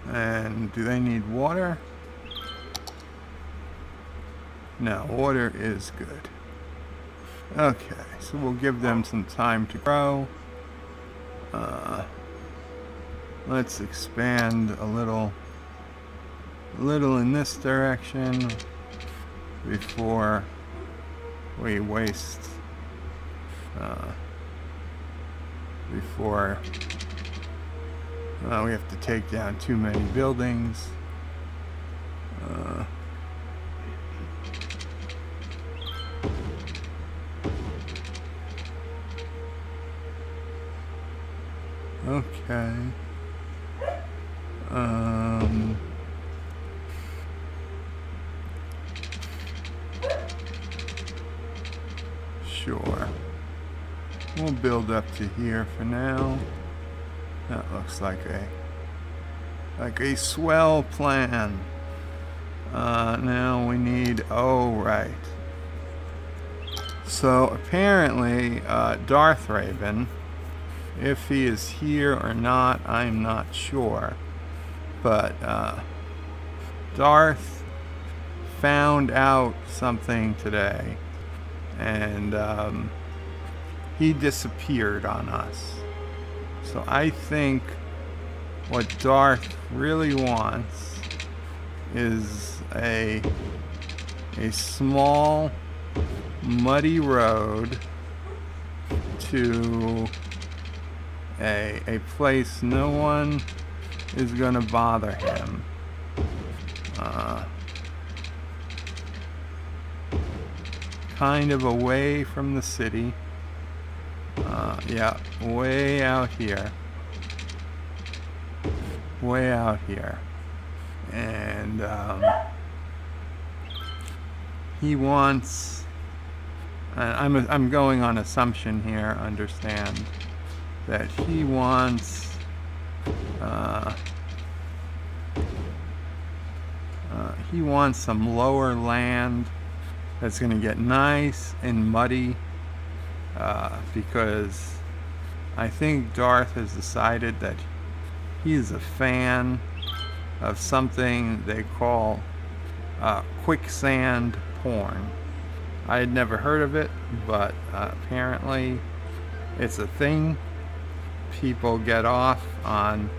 And do they need water? No, water is good. Okay, so we'll give them some time to grow. Let's expand a little in this direction before we waste, before we have to take down too many buildings. Okay. Sure. We'll build up to here for now. That looks like a swell plan. Now we need, oh right. So apparently Darth Raven, if he is here or not, I'm not sure. But Darth found out something today, and he disappeared on us. So I think what Darth really wants is a small, muddy road to a place no one is gonna bother him. Kind of away from the city. Yeah, way out here. Way out here. And he wants, I'm going on assumption here, understand, that he wants some lower land that's going to get nice and muddy, because I think Darth has decided that he's a fan of something they call quicksand porn. I had never heard of it, but apparently it's a thing. People get off on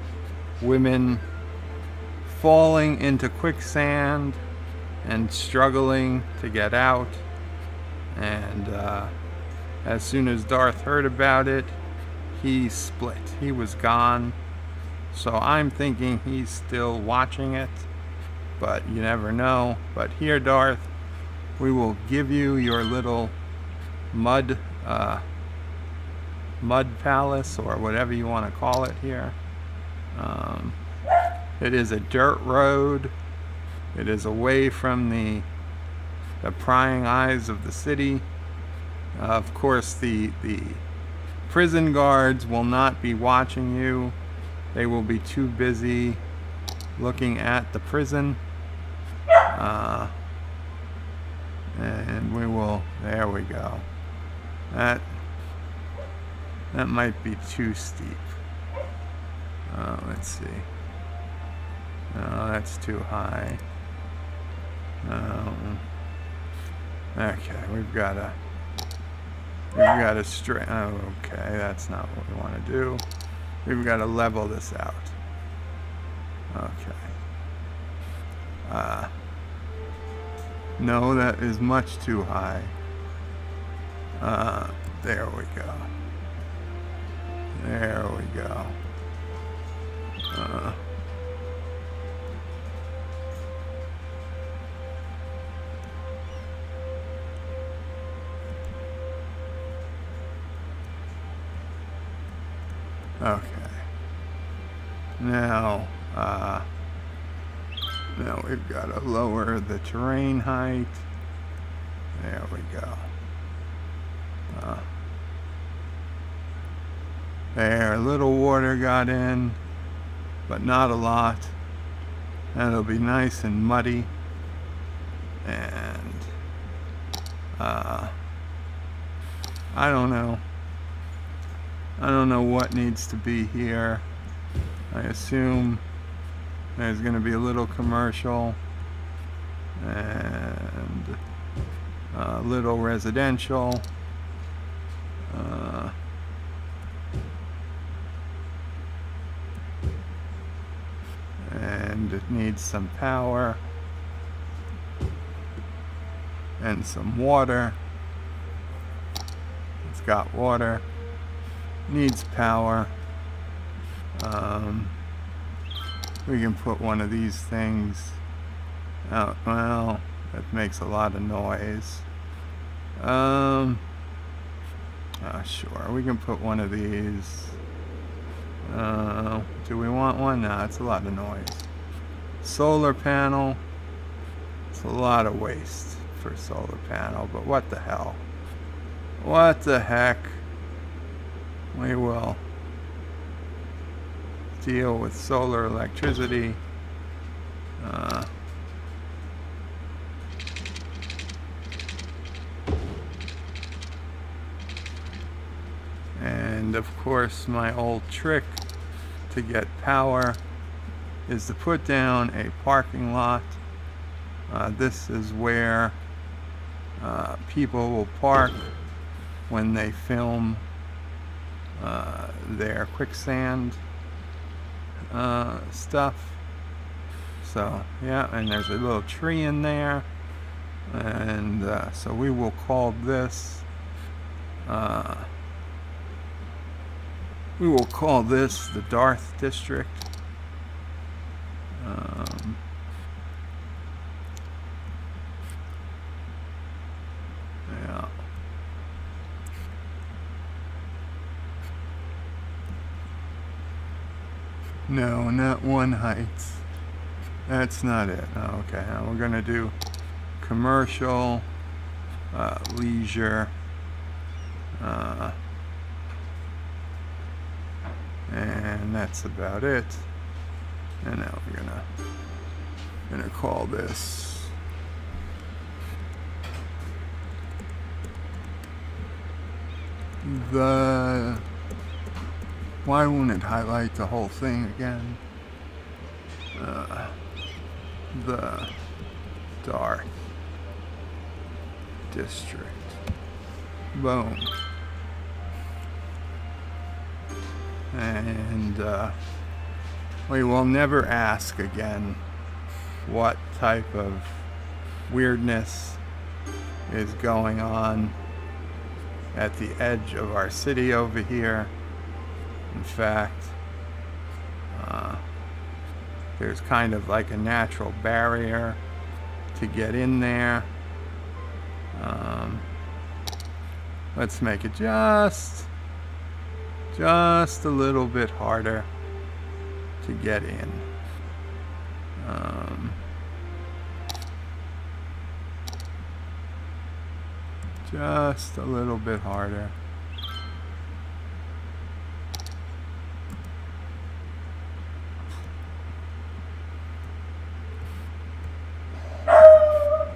women falling into quicksand and struggling to get out. And as soon as Darth heard about it, he split. He was gone. So I'm thinking he's still watching it, but you never know. But here, Darth, we will give you your little mud palace, or whatever you want to call it here. It is a dirt road. It is away from the prying eyes of the city. Of course, the prison guards will not be watching you. They will be too busy looking at the prison. And we will, there we go. That might be too steep. Let's see. No, that's too high. Okay, we've got to straight. Oh, okay, that's not what we want to do. We've got to level this out. Okay. No, that is much too high. There we go. There we go. Okay. Now we've got to lower the terrain height. There we go. There, a little water got in, but not a lot. And it'll be nice and muddy. And I don't know. I don't know what needs to be here. I assume there's going to be a little commercial and a little residential. And it needs some power and some water. It's got water, needs power. We can put one of these things out. Well, that makes a lot of noise. Sure, we can put one of these. Do we want one? No, it's a lot of noise. Solar panel. It's a lot of waste for a solar panel, but what the hell? What the heck? We will deal with solar electricity. And of course, my old trick to get power is to put down a parking lot. This is where people will park when they film their quicksand stuff. So yeah, and there's a little tree in there, and so we will call this the Darth District. Yeah. No, not One Heights. That's not it. Oh, okay, now we're gonna do commercial, leisure, and that's about it. And now we're gonna call this the. Why won't it highlight the whole thing again? The Darth District. Boom. And we will never ask again what type of weirdness is going on at the edge of our city over here. In fact, there's kind of like a natural barrier to get in there. Let's make it just a little bit harder to get in. Just a little bit harder.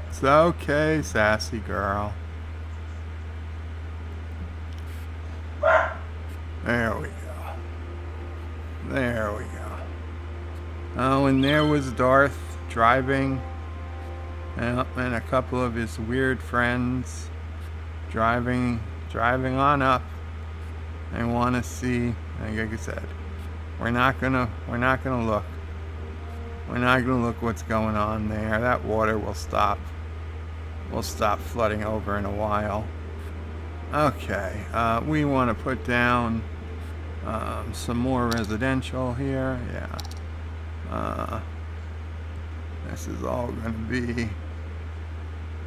It's okay, sassy girl. There we go. There we go. Oh, and there was Darth driving, and a couple of his weird friends driving on up. They want to see. Like I said, we're not gonna look. We're not gonna look what's going on there. That water will stop. We'll stop flooding over in a while. Okay, we want to put down some more residential here. Yeah. This is all going to be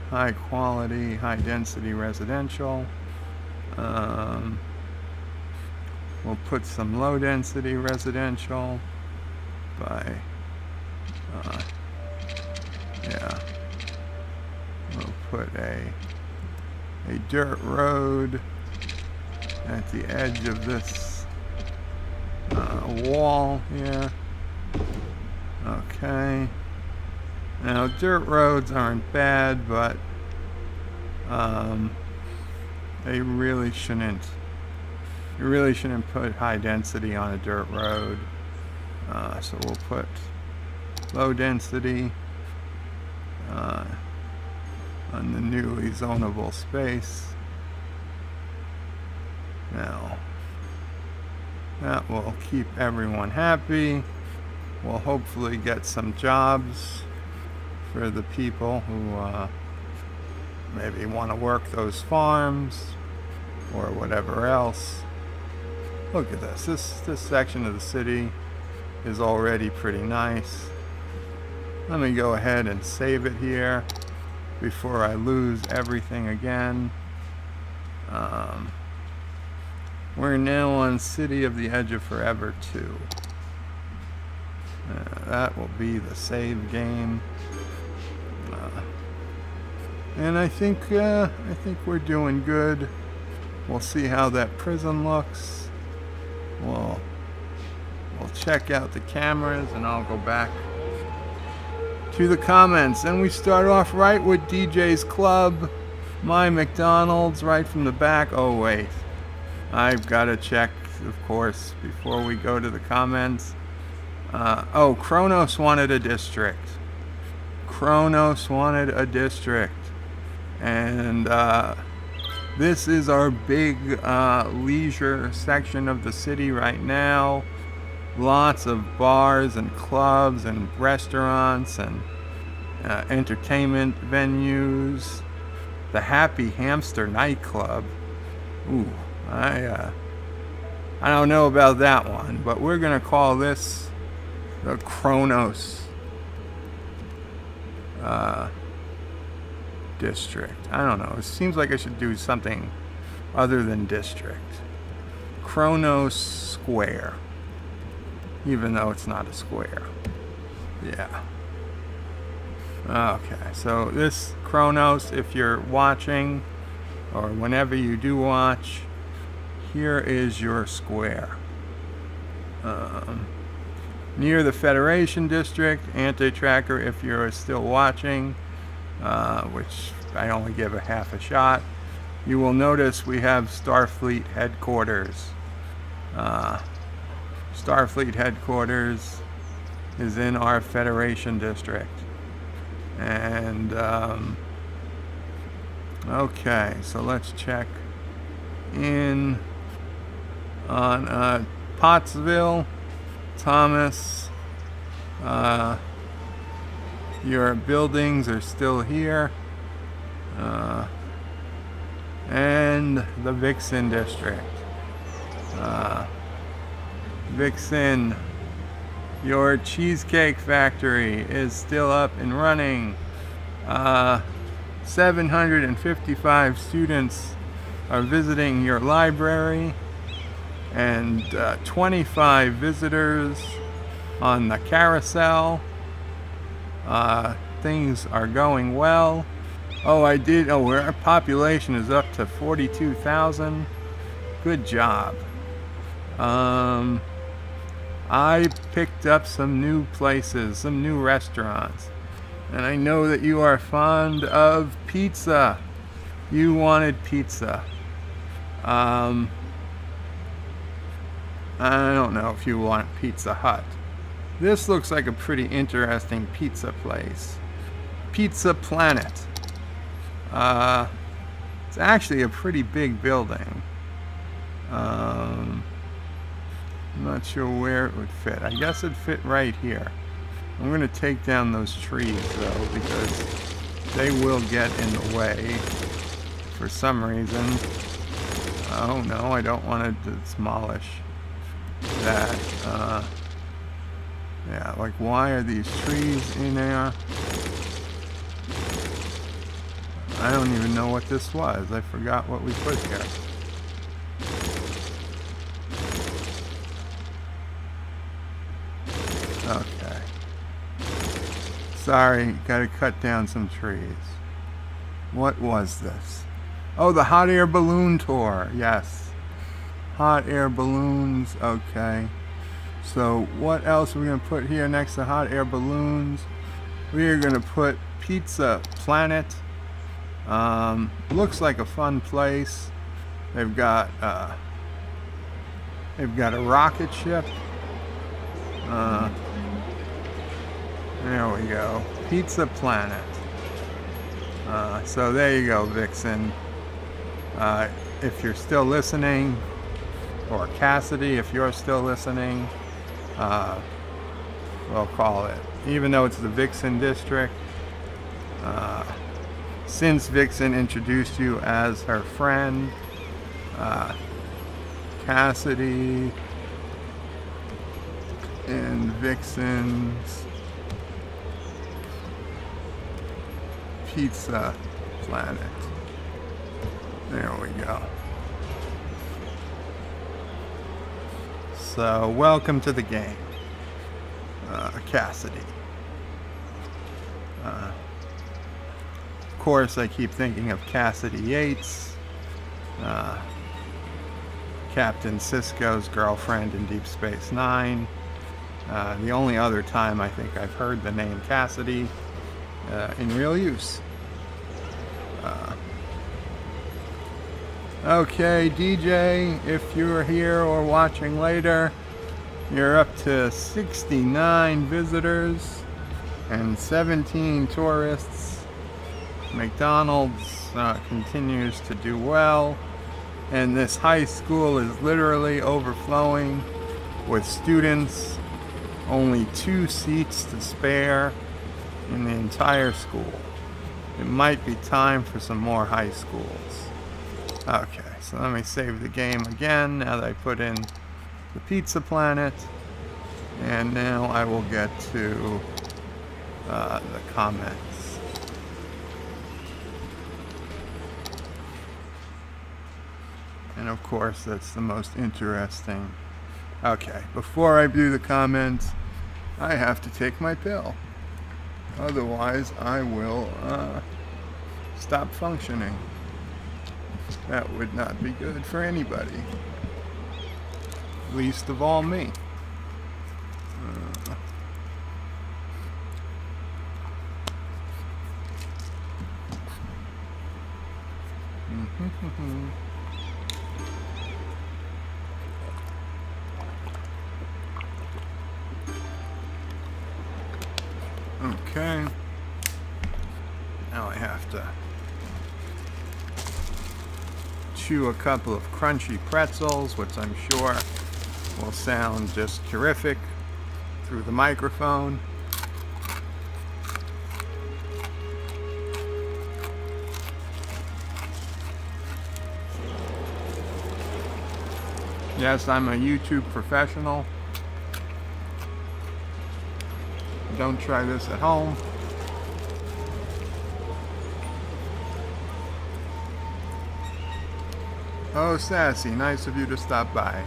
high quality, high density residential. We'll put some low density residential by, yeah. We'll put a dirt road at the edge of this wall here. Okay. Now, dirt roads aren't bad, but They really shouldn't. You really shouldn't put high density on a dirt road. So we'll put low density on the newly zonable space. Now, that will keep everyone happy. We'll hopefully get some jobs for the people who maybe want to work those farms or whatever else. Look at this. This section of the city is already pretty nice. Let me go ahead and save it here before I lose everything again. We're now on City of the Edge of Forever 2. That will be the save game. And I think we're doing good. We'll see how that prison looks. We'll check out the cameras, and I'll go back to the comments. And we start off right with DJ's Club, my McDonald's, right from the back. Oh wait, I've got to check, of course, before we go to the comments. Oh, Kronos wanted a district. Kronos wanted a district. And this is our big leisure section of the city right now. Lots of bars and clubs and restaurants and entertainment venues. The Happy Hamster nightclub. Ooh, I don't know about that one, but we're gonna call this the Kronos district. I don't know. It seems like I should do something other than district. Kronos Square. Even though it's not a square. Yeah. Okay, so this Kronos, if you're watching, or whenever you do watch, here is your square. Near the Federation District, Anti-Tracker, if you're still watching, which I only give a half a shot, you will notice we have Starfleet headquarters. Starfleet headquarters is in our Federation District. And, okay, so let's check in on Pottsville. Thomas, your buildings are still here. And the Vixen District. Vixen, your cheesecake factory is still up and running. 755 students are visiting your library, and 25 visitors on the carousel. Things are going well. Our population is up to 42,000. Good job. I picked up some new places, some new restaurants. And I know that you are fond of pizza. You wanted pizza. I don't know if you want Pizza Hut. This looks like a pretty interesting pizza place. Pizza Planet. It's actually a pretty big building. I'm not sure where it would fit. I guess it'd fit right here. I'm going to take down those trees, though, because they will get in the way for some reason. Oh, no, I don't want to demolish that. Yeah, like, why are these trees in there? I don't even know what this was. I forgot what we put here. Okay. Sorry, gotta cut down some trees. What was this? Oh, the hot air balloon tour. Yes. Hot air balloons. Okay. So what else are we going to put here next to hot air balloons? We are going to put Pizza Planet. Looks like a fun place. They've got a rocket ship. There we go. Pizza Planet. So there you go, Vixen. If you're still listening, or Cassidy, if you're still listening, we'll call it. Even though it's the Vixen district, since Vixen introduced you as her friend, Cassidy and Vixen's Pizza Planet. There we go. So, welcome to the game, Cassidy. Of course, I keep thinking of Cassidy Yates, Captain Sisko's girlfriend in Deep Space Nine. The only other time I think I've heard the name Cassidy in real use. Okay, DJ, if you're here or watching later, you're up to 69 visitors and 17 tourists. McDonald's continues to do well, and this high school is literally overflowing with students. Only 2 seats to spare in the entire school. It might be time for some more high schools. Okay, so let me save the game again now that I put in the Pizza Planet. And now I will get to the comments. And of course, that's the most interesting. Okay, before I do the comments, I have to take my pill. Otherwise, I will stop functioning. That would not be good for anybody. Least of all me. Okay. Now I have to chew a couple of crunchy pretzels, which I'm sure will sound just terrific through the microphone. Yes, I'm a YouTube professional. Don't try this at home. Oh, Sassy, nice of you to stop by.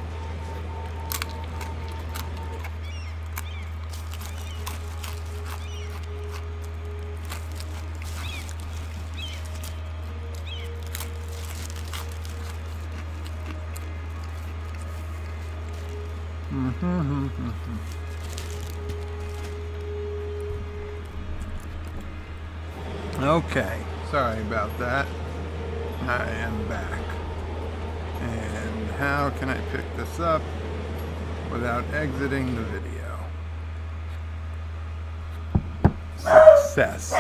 Okay, sorry about that. I am back. And how can I pick this up without exiting the video? Success.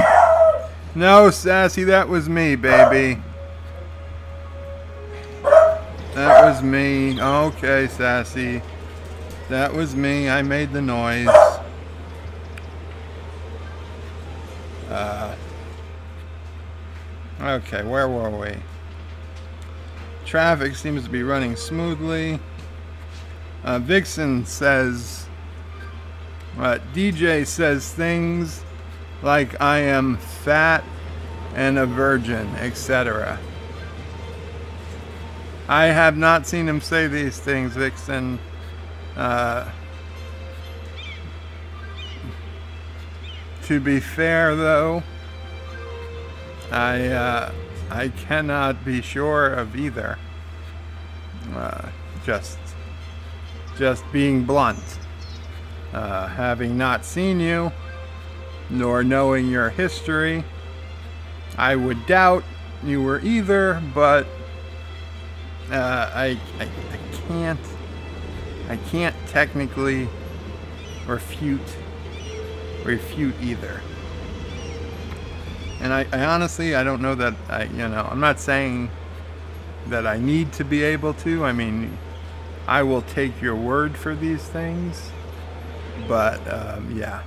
No, Sassy, that was me, baby. That was me. Okay, Sassy. That was me. I made the noise. Okay, where were we? Traffic seems to be running smoothly. Vixen says, DJ says things like I am fat and a virgin, etc. I have not seen him say these things, Vixen. To be fair, though, I cannot be sure of either. Just being blunt. Having not seen you, nor knowing your history, I would doubt you were either, but I can't technically refute either. And I honestly, I don't know that I'm not saying that I need to be able to. I mean, I will take your word for these things. But, yeah,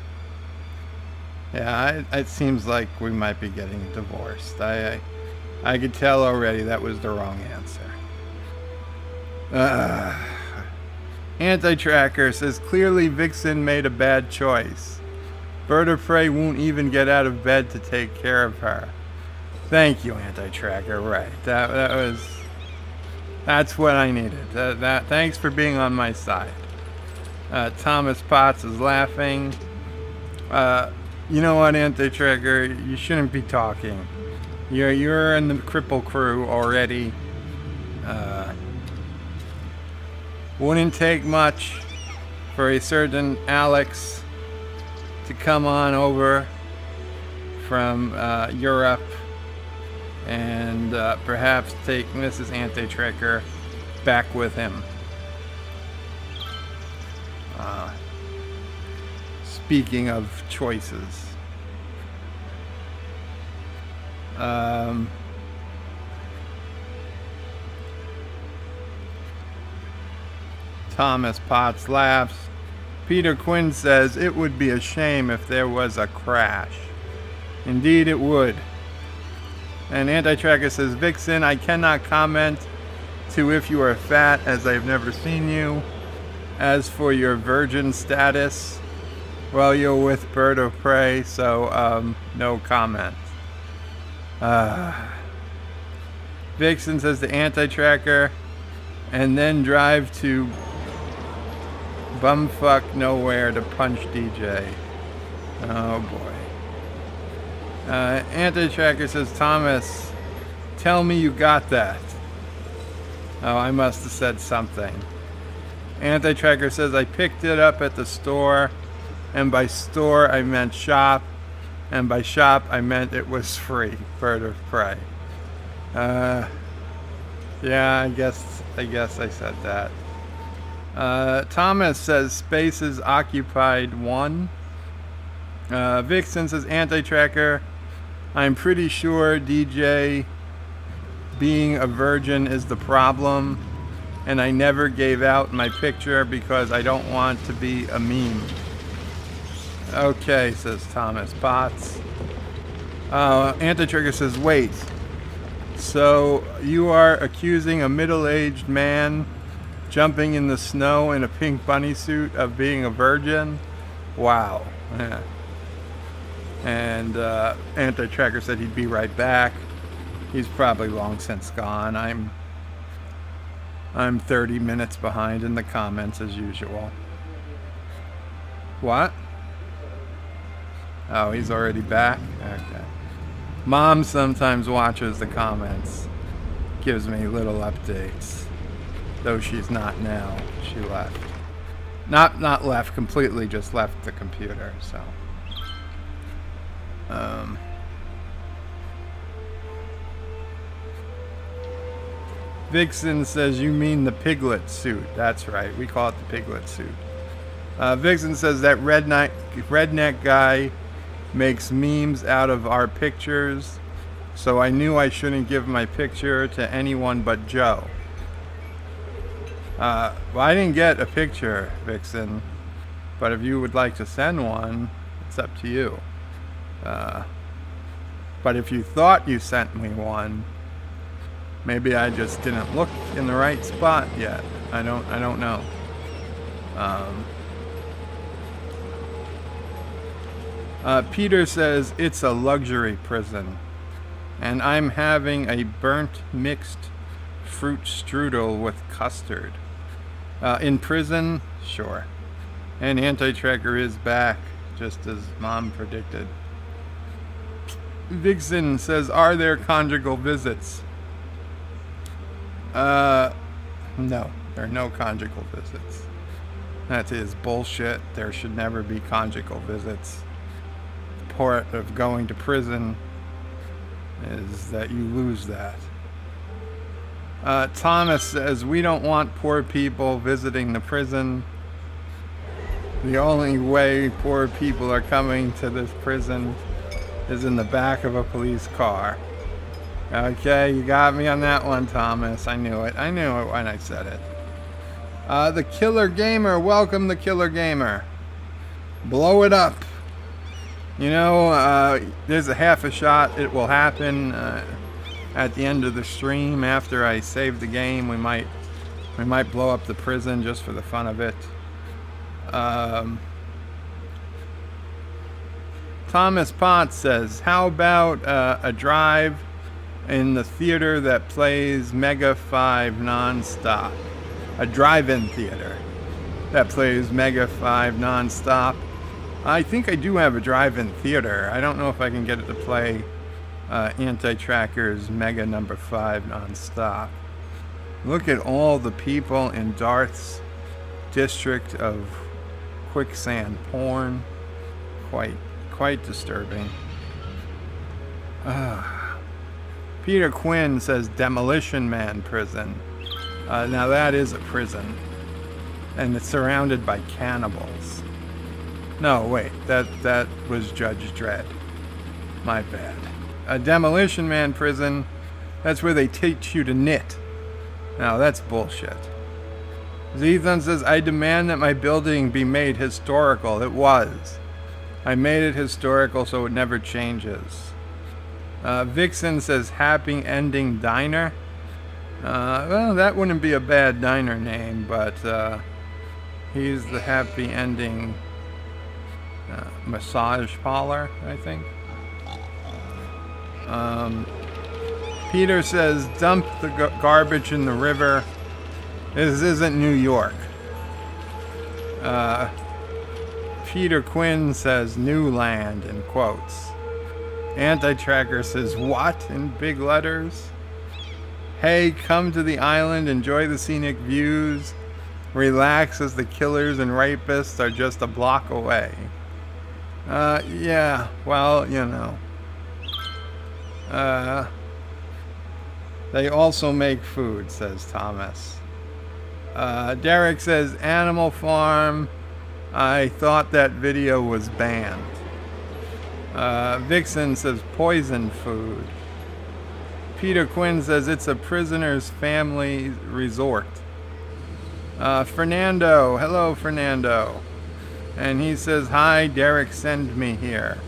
it seems like we might be getting divorced. I could tell already that was the wrong answer. Anti-Tracker says, clearly Vixen made a bad choice. Bird of Prey won't even get out of bed to take care of her. Thank you, Anti-Tracker. Right. That's what I needed. Thanks for being on my side. Thomas Potts is laughing. You know what, Anti-Tracker? You shouldn't be talking. You're in the cripple crew already. Wouldn't take much for a certain Alex to come on over from Europe and perhaps take Mrs. Anti-Tracker back with him. Speaking of choices, Thomas Potts laughs. Peter Quinn says, it would be a shame if there was a crash. Indeed it would. And Anti-Tracker says, Vixen, I cannot comment to if you are fat, as I've never seen you. As for your virgin status, well, you're with Bird of Prey, so no comment. Vixen says to Anti-Tracker, and then drive to bumfuck nowhere to punch DJ. Oh boy. Anti-Tracker says, Thomas, tell me you got that. Oh, I must have said something. Anti-Tracker says, I picked it up at the store, and by store I meant shop, and by shop I meant it was free. Bird of Prey. Yeah, I guess I said that. Thomas says space is occupied 1. Vixen says Anti-Tracker, I'm pretty sure DJ being a virgin is the problem, and I never gave out my picture because I don't want to be a meme. Okay, says Thomas Potts. Anti-Tracker says, wait, so you are accusing a middle-aged man jumping in the snow in a pink bunny suit of being a virgin? Wow. Yeah. And Anti-Tracker said he'd be right back. He's probably long since gone. I'm 30 minutes behind in the comments as usual. What? Oh, he's already back? Okay. Mom sometimes watches the comments. Gives me little updates. Though she's not now. She left. Not left completely, just left the computer, so. Vixen says, you mean the piglet suit. That's right, we call it the piglet suit. Vixen says that redneck guy makes memes out of our pictures, so I knew I shouldn't give my picture to anyone but Joe. Well, I didn't get a picture, Vixen, but if you would like to send one, it's up to you. But if you thought you sent me one, maybe I just didn't look in the right spot yet. I don't know. Peter says it's a luxury prison, and I'm having a burnt mixed fruit strudel with custard. In prison? Sure. And Anti-Tracker is back, just as Mom predicted. Vixen says, are there conjugal visits? No, there are no conjugal visits. That is bullshit. There should never be conjugal visits. The part of going to prison is that you lose that. Thomas says, we don't want poor people visiting the prison. The only way poor people are coming to this prison is in the back of a police car. Okay, you got me on that one, Thomas. I knew it. I knew it when I said it. The Killer Gamer. Welcome, the Killer Gamer. Blow it up. You know, there's a half a shot it will happen at the end of the stream. After I save the game, we might blow up the prison just for the fun of it. Thomas Potts says, how about a drive in the theater that plays Mega 5 nonstop? A drive-in theater that plays Mega 5 nonstop. I think I do have a drive-in theater. I don't know if I can get it to play Anti-Tracker's Mega number 5 nonstop. Look at all the people in Darth's district of quicksand porn. Quite disturbing. Peter Quinn says Demolition Man prison. Now that is a prison, and it's surrounded by cannibals. No, wait, that was Judge Dredd. My bad. A Demolition Man prison, that's where they teach you to knit. Now that's bullshit. Zethan says, I demand that my building be made historical. It was. I made it historical so it never changes. Vixen says, Happy Ending Diner. Well, that wouldn't be a bad diner name, but he's the Happy Ending massage parlor, I think. Peter says, dump the garbage in the river. This isn't New York. Peter Quinn says, new land, in quotes. Anti-Tracker says, what, in big letters? Hey, come to the island, enjoy the scenic views, relax as the killers and rapists are just a block away. Yeah, well, you know. They also make food, says Thomas. Derek says, Animal Farm, I thought that video was banned. Vixen says, poison food. Peter Quinn says, it's a prisoner's family resort. Fernando, hello Fernando. And he says, hi, Derek, send me here.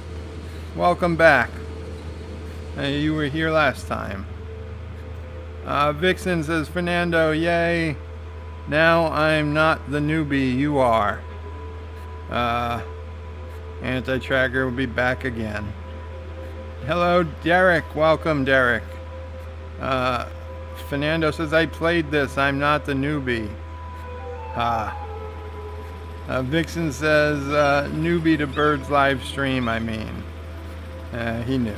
Welcome back. You were here last time. Vixen says, Fernando, yay. Now I'm not the newbie, you are. Anti-Tracker will be back again. Hello, Derek. Welcome, Derek. Fernando says, I played this. I'm not the newbie. Vixen says, newbie to Bird's live stream, I mean. He knew.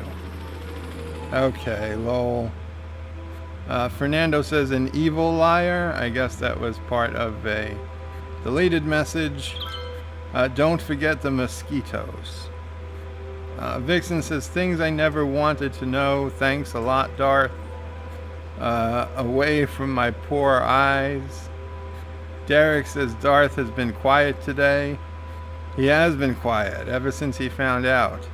Okay, lol. Fernando says, an evil liar. I guess that was part of a deleted message. Don't forget the mosquitoes. Vixen says, things I never wanted to know. Thanks a lot, Darth. Away from my poor eyes. Derek says, Darth has been quiet today. He has been quiet ever since he found out.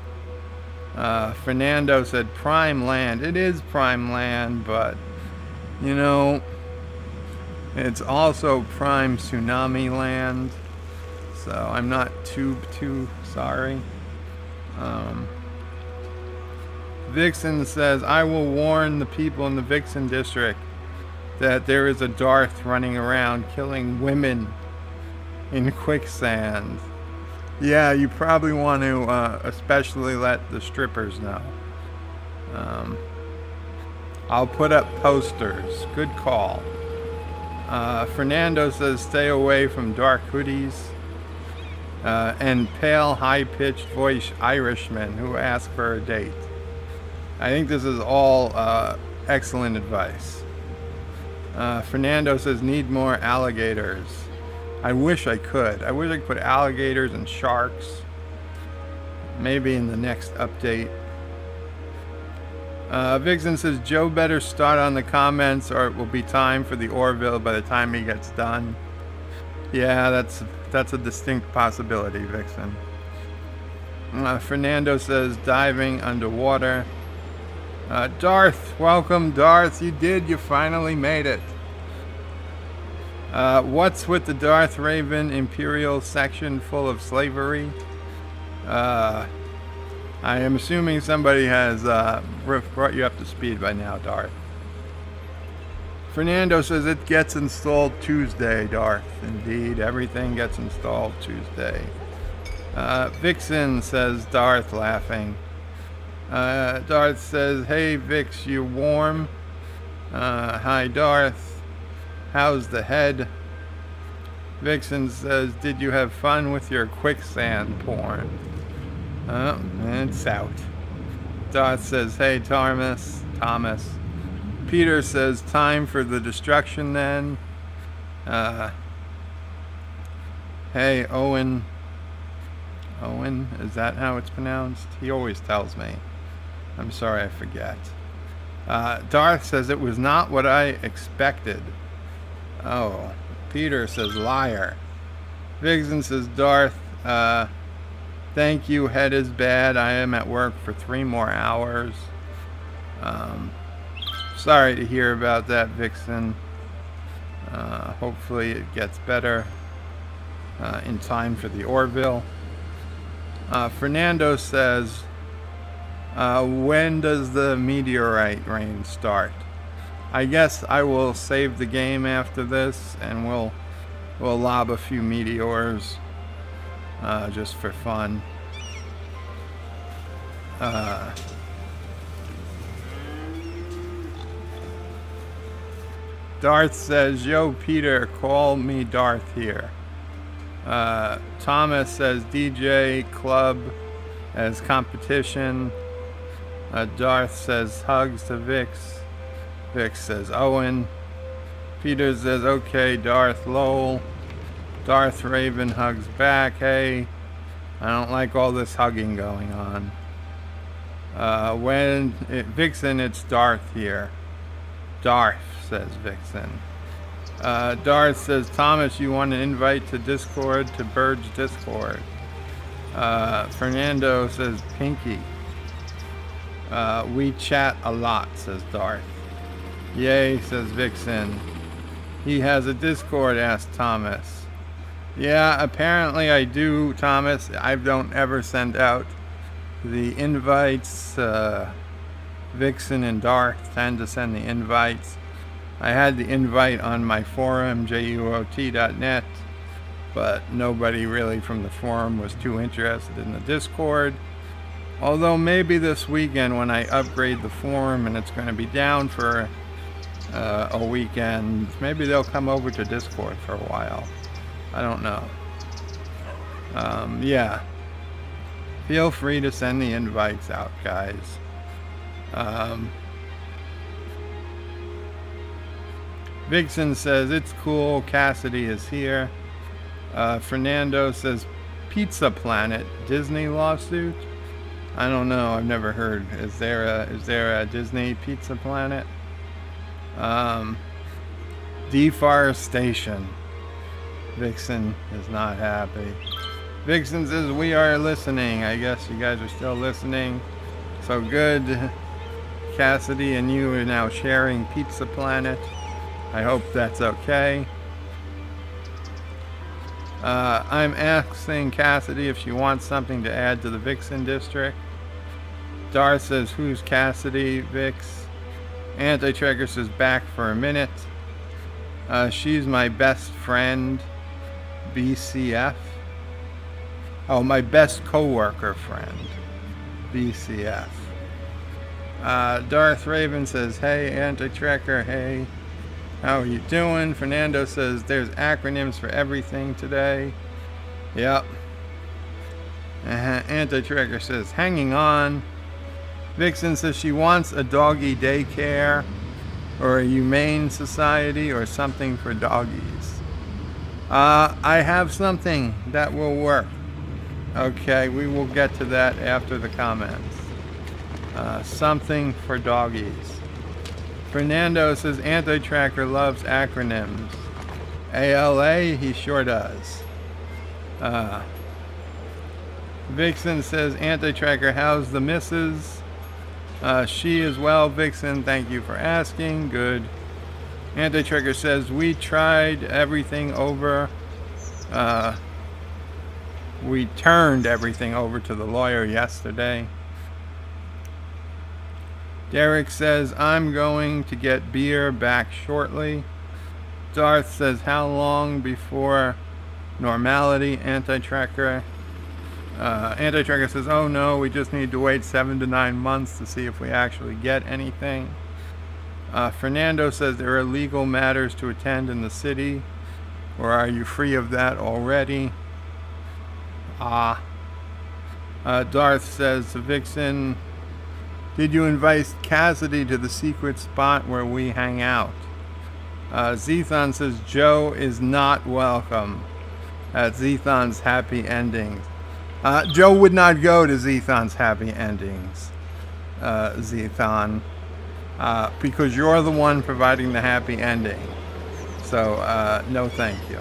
Fernando said, Prime Land. It is Prime Land, but, you know, it's also Prime Tsunami Land. So I'm not too sorry. Vixen says, I will warn the people in the Vixen district that there is a Darth running around killing women in quicksand. Yeah, you probably want to especially let the strippers know. I'll put up posters. Good call. Fernando says, stay away from dark hoodies. And pale, high-pitched voice Irishmen who ask for a date. I think this is all excellent advice. Fernando says, need more alligators. I wish I could. I wish I could put alligators and sharks. Maybe in the next update. Vixen says Joe better start on the comments or it will be time for the Orville by the time he gets done. Yeah, that's a distinct possibility, Vixen. Fernando says diving underwater. Darth, welcome, Darth. You finally made it. What's with the Darth Raven Imperial section full of slavery? I am assuming somebody has brought you up to speed by now, Darth. Fernando says it gets installed Tuesday, Darth. Indeed, everything gets installed Tuesday. Vixen says Darth, laughing. Darth says, hey Vix, you warm? Hi Darth. How's the head? Vixen says, did you have fun with your quicksand porn? It's out. Darth says, hey Thomas. Peter says, time for the destruction then. Hey Owen. Owen, is that how it's pronounced? He always tells me. I'm sorry, I forget. Darth says it was not what I expected. Oh, Peter says liar. Vixen says Darth, thank you, head is bad. I am at work for 3 more hours. Sorry to hear about that, Vixen. Hopefully it gets better in time for the Orville. Fernando says, when does the meteorite rain start? I guess I will save the game after this and we'll lob a few meteors just for fun. Darth says, yo Peter, call me Darth here. Thomas says DJ Club as competition. Darth says hugs to Vix. Vix says Owen. Peter says okay Darth lol. Darth Raven hugs back. Hey, I don't like all this hugging going on. Vixen, it's Darth here. Darth, says Vixen. Darth says, Thomas, you want an invite to Discord, to Bird's Discord. Fernando says, Pinky. We chat a lot, says Darth. Yay, says Vixen. He has a Discord, asked Thomas. Yeah, apparently I do, Thomas. I don't ever send out the invites. Vixen and Darth tend to send the invites. I had the invite on my forum, juot.net, but nobody really from the forum was too interested in the Discord. Although maybe this weekend when I upgrade the forum and it's going to be down for a weekend, maybe they'll come over to Discord for a while. I don't know. Yeah. Feel free to send the invites out, guys. Vixen says, it's cool, Cassidy is here. Fernando says, Pizza Planet, Disney lawsuit? I don't know, I've never heard. Is there a Disney Pizza Planet? Deforestation. Vixen is not happy. Vixen says, we are listening. I guess you guys are still listening. So good. Cassidy and you are now sharing Pizza Planet. I hope that's okay. I'm asking Cassidy if she wants something to add to the Vixen district. Darth says, who's Cassidy, Vix? Anti-Tracker says, back for a minute. She's my best friend, BCF. Oh, my best co-worker friend, BCF. Darth Raven says, hey, Anti-Tracker, hey. How are you doing? Fernando says, there's acronyms for everything today. Yep. Anti-Tracker says, hanging on. Vixen says she wants a doggy daycare or a humane society or something for doggies. I have something that will work. Okay, we will get to that after the comments. Something for doggies. Fernando says Anti-Tracker loves acronyms. ALA, he sure does. Vixen says Anti-Tracker, how's the missus? She is well, Vixen, thank you for asking. Good. Anti-Tracker says we tried everything over. We turned everything over to the lawyer yesterday. Derek says I'm going to get beer back shortly. Darth says how long before normality? Anti-Tracker. Anti-Tracker says, oh no, we just need to wait 7 to 9 months to see if we actually get anything. Fernando says there are legal matters to attend in the city, or are you free of that already? Darth says to Vixen, did you invite Cassidy to the secret spot where we hang out? Zethon says Joe is not welcome at Zethon's happy endings. Joe would not go to Zethon's happy endings, Zethon, because you're the one providing the happy ending. So, no thank you.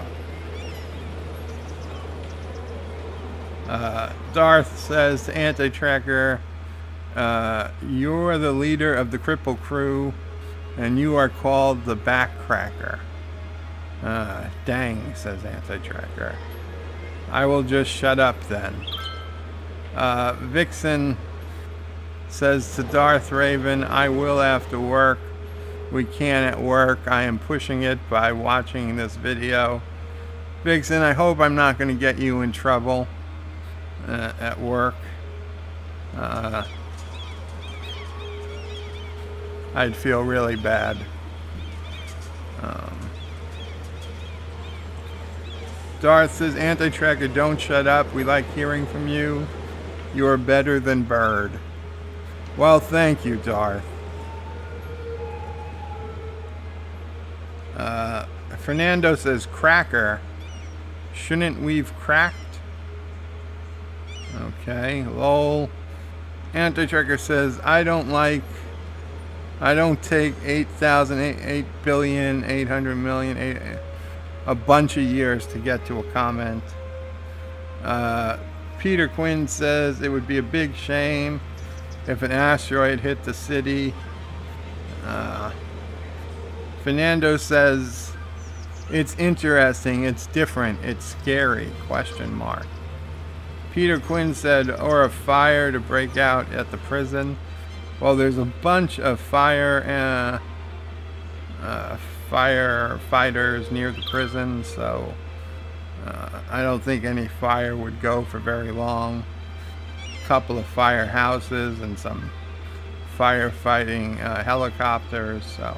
Darth says to Anti-Tracker, you're the leader of the Cripple crew, and you are called the Backcracker. Dang, says Anti-Tracker. I will just shut up then. Vixen says to Darth Raven, I will after work. We can at work. I am pushing it by watching this video. Vixen, I hope I'm not going to get you in trouble at work. I'd feel really bad. Darth says, Anti-Tracker, don't shut up. We like hearing from you. You're better than Bird. Well, thank you, Darth. Fernando says, Cracker. Shouldn't we've cracked? Okay, lol. Anti-Tracker says, I don't take 8,800,000,800,000,000, a bunch of years to get to a comment. Peter Quinn says it would be a big shame if an asteroid hit the city. Fernando says it's interesting, it's different, it's scary, question mark. Peter Quinn said, or a fire to break out at the prison. Well, there's a bunch of firefighters near the prison, so I don't think any fire would go for very long. A couple of firehouses and some firefighting helicopters, so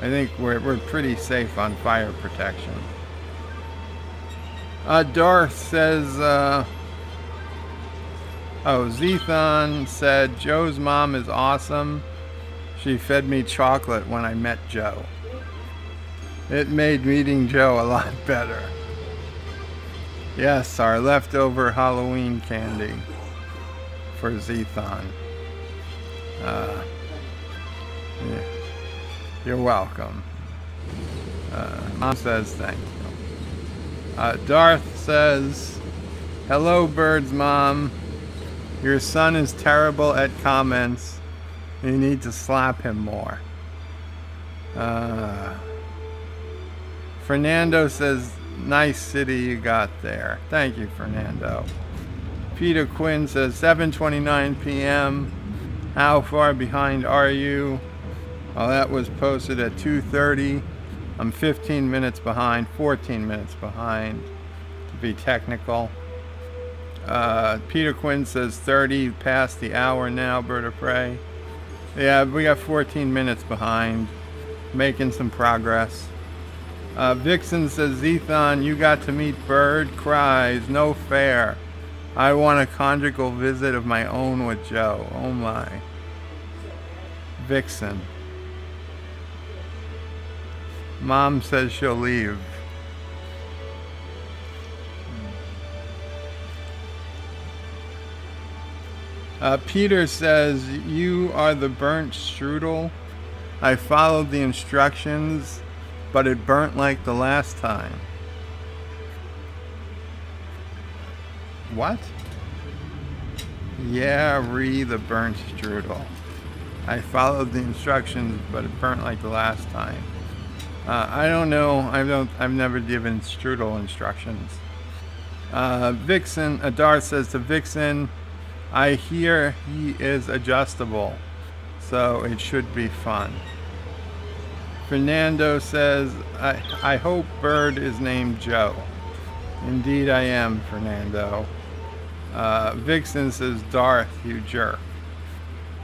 I think we're pretty safe on fire protection. Darth says, Zethon said, Joe's mom is awesome. She fed me chocolate when I met Joe. It made meeting Joe a lot better. Yes, our leftover Halloween candy for Zethon. Yeah, you're welcome. Mom says thank you. Darth says, hello, Bird's mom. Your son is terrible at comments. You need to slap him more. Fernando says, nice city you got there. Thank you, Fernando. Peter Quinn says, 7:29 p.m. How far behind are you? Well, that was posted at 2:30. I'm 15 minutes behind, 14 minutes behind, to be technical. Peter Quinn says 30 past the hour now, Bird of Prey. Yeah, we got 14 minutes behind, making some progress. Vixen says, Zethon, you got to meet Bird. Cries, no fair. I want a conjugal visit of my own with Joe. Oh my. Vixen. Mom says she'll leave. Peter says, you are the burnt strudel. I followed the instructions, but it burnt like the last time. What? Yeah, the burnt strudel. I followed the instructions, but it burnt like the last time. I don't know. I've never given strudel instructions. Vixen, Darth says to Vixen, I hear he is adjustable, so it should be fun. Fernando says, I hope Bird is named Joe. Indeed I am, Fernando. Vixen says, Darth, you jerk.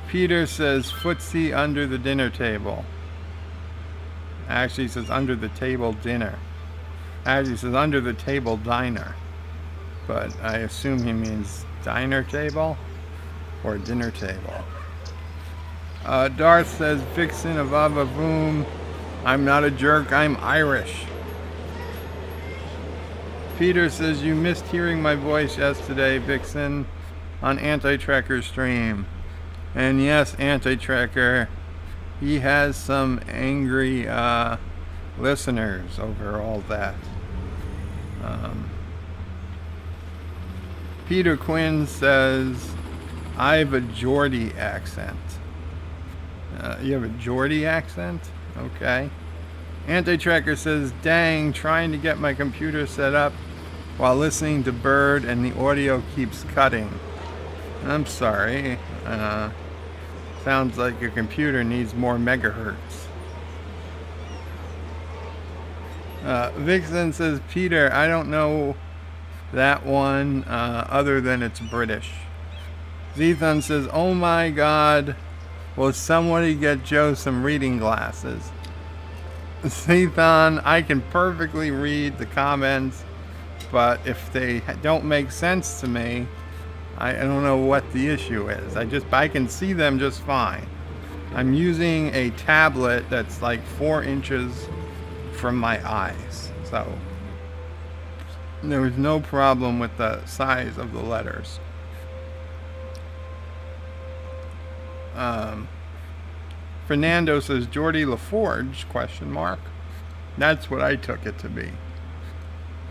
Peter says, footsie under the dinner table. Actually, he says under the table dinner. Actually, he says under the table diner. But I assume he means diner table or dinner table. Darth says, Vixen of Avavoom. I'm not a jerk, I'm Irish. Peter says, you missed hearing my voice yesterday, Vixen, on Anti-Trekker's stream. And yes, Anti-Trekker, he has some angry listeners over all that. Peter Quinn says, I have a Geordie accent. You have a Geordie accent? Okay. Anti-Trekker says, dang, trying to get my computer set up while listening to Bird and the audio keeps cutting. I'm sorry. Sounds like your computer needs more megahertz. Vixen says, Peter, I don't know that one other than it's British. Zethon says, oh my god, will somebody get Joe some reading glasses? Zethon, I can perfectly read the comments, but if they don't make sense to me, I don't know what the issue is. I can see them just fine. I'm using a tablet that's like 4 inches from my eyes, so there was no problem with the size of the letters. Fernando says, Geordie LaForge, ? That's what I took it to be.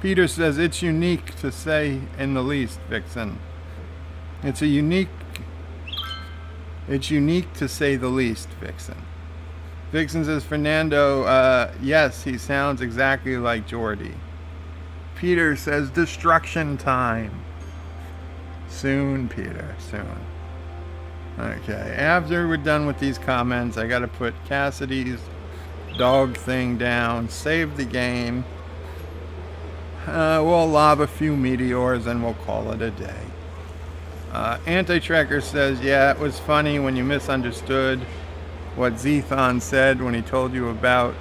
Peter says, it's unique to say in the least, Vixen. It's unique to say the least, Vixen. Vixen says, Fernando, yes, he sounds exactly like Geordie. Peter says, destruction time. Soon, Peter, soon. Okay, after we're done with these comments, I gotta put Cassidy's dog thing down, save the game. We'll lob a few meteors and we'll call it a day. Anti-Trekker says, yeah, it was funny when you misunderstood what Zethon said when he told you about...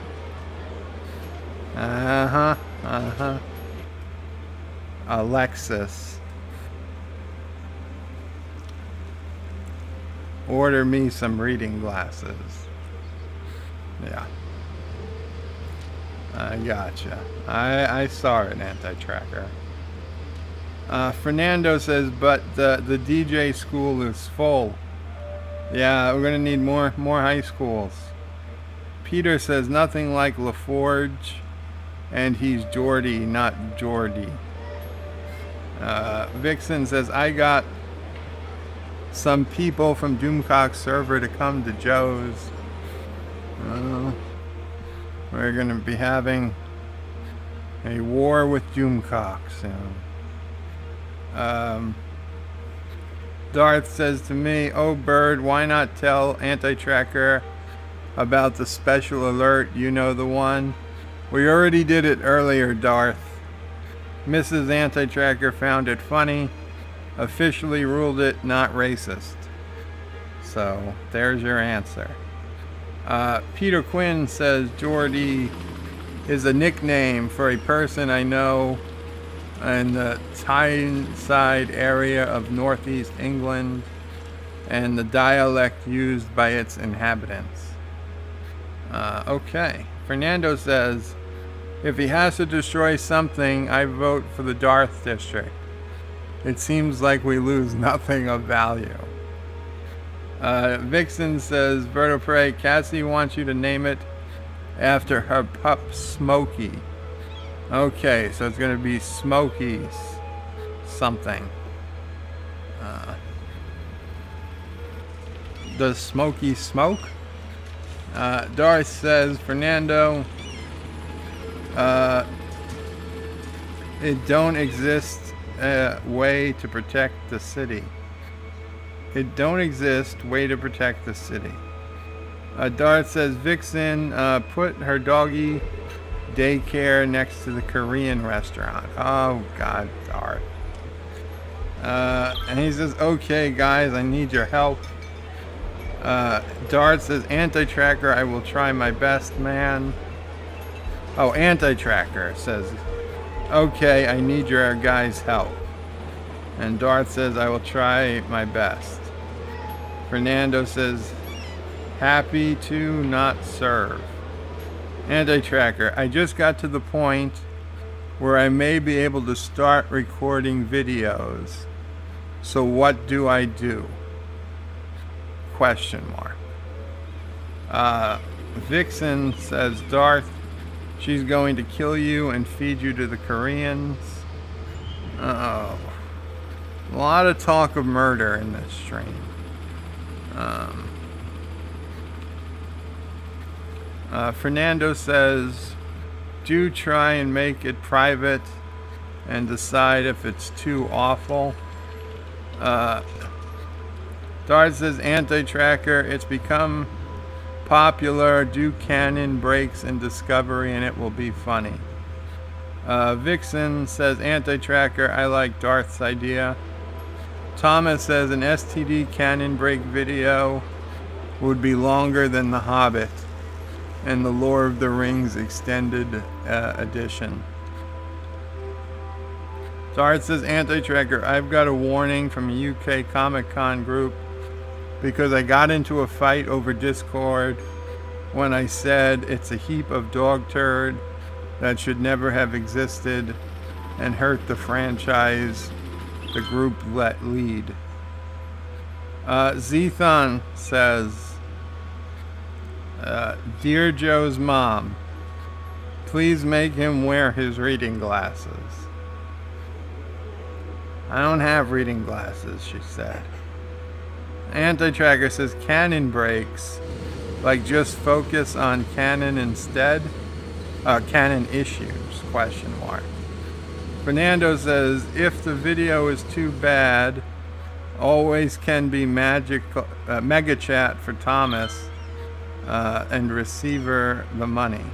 Alexis. Order me some reading glasses. Yeah. I gotcha. I saw it, Anti-Trekker. Fernando says, but the DJ school is full. Yeah, we're gonna need more high schools. Peter says, nothing like LaForge, and he's Geordie, not Geordie. Vixen says, I got some people from Doomcock's server to come to Joe's. We're gonna be having a war with Doomcock soon. Darth says to me, oh Bird, why not tell Anti-Trekker about the special alert, you know the one? We already did it earlier, Darth. Mrs. Anti-Trekker found it funny, officially ruled it not racist. So, there's your answer. Peter Quinn says Geordie is a nickname for a person I know in the Tyneside area of northeast England and the dialect used by its inhabitants. Okay. Fernando says, if he has to destroy something, I vote for the Darth District. It seems like we lose nothing of value. Vixen says, Vertebrae, Cassie wants you to name it after her pup, Smokey. Okay, so it's going to be Smokey's something. Does Smokey smoke? Darth says, Fernando, it don't exist a way to protect the city. It don't exist way to protect the city. Darth says, Vixen, put her doggy daycare next to the Korean restaurant. Oh, God, Darth. And he says, okay, guys, I need your help. Dart says, Anti-Tracker, I will try my best, man. Oh, Anti-Tracker says, okay, I need your guys' help. And Dart says, I will try my best. Fernando says, happy to not serve. Anti-Tracker, I just got to the point where I may be able to start recording videos. So what do I do? Question mark. Vixen says, Darth, she's going to kill you and feed you to the Koreans. Uh-oh. A lot of talk of murder in this stream. Fernando says, do try and make it private and decide if it's too awful. Dart says, Anti-Tracker, it's become popular. Do canon breaks in Discovery and it will be funny. Vixen says, Anti-Tracker, I like Darth's idea. Thomas says, an STD canon break video would be longer than The Hobbit and the Lord of the Rings extended edition. Dart says, Anti-Tracker, I've got a warning from a UK Comic Con group because I got into a fight over Discord when I said it's a heap of dog turd that should never have existed and hurt the franchise the group let lead. Zethon says, Dear Joe's mom, please make him wear his reading glasses. I don't have reading glasses, she said. Anti-Tracker says, canon breaks, like just focus on canon instead. Canon issues, question mark. Fernando says, if the video is too bad, always can be mega chat for Thomas and receiver the money.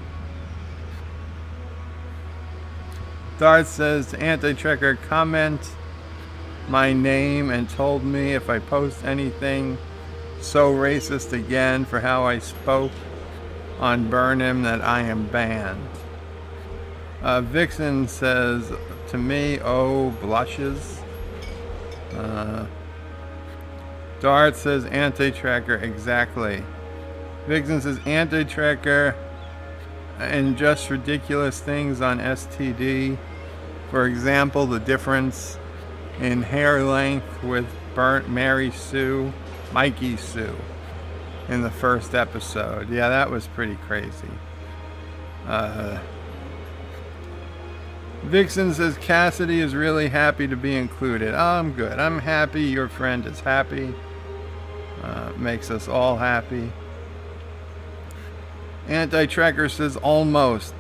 Darth says, Anti-Tracker, comment my name and told me if I post anything so racist again for how I spoke on Burnham that I am banned. Vixen says to me, oh, blushes. Dart says, Anti-Tracker, exactly. Vixen says, Anti-Tracker and just ridiculous things on STD. For example, the difference in hair length with burnt Mikey Sue in the first episode. Yeah, that was pretty crazy. Vixen says, Cassidy is really happy to be included. Oh, I'm good. I'm happy your friend is happy. Makes us all happy. Anti-Tracker says, almost, ...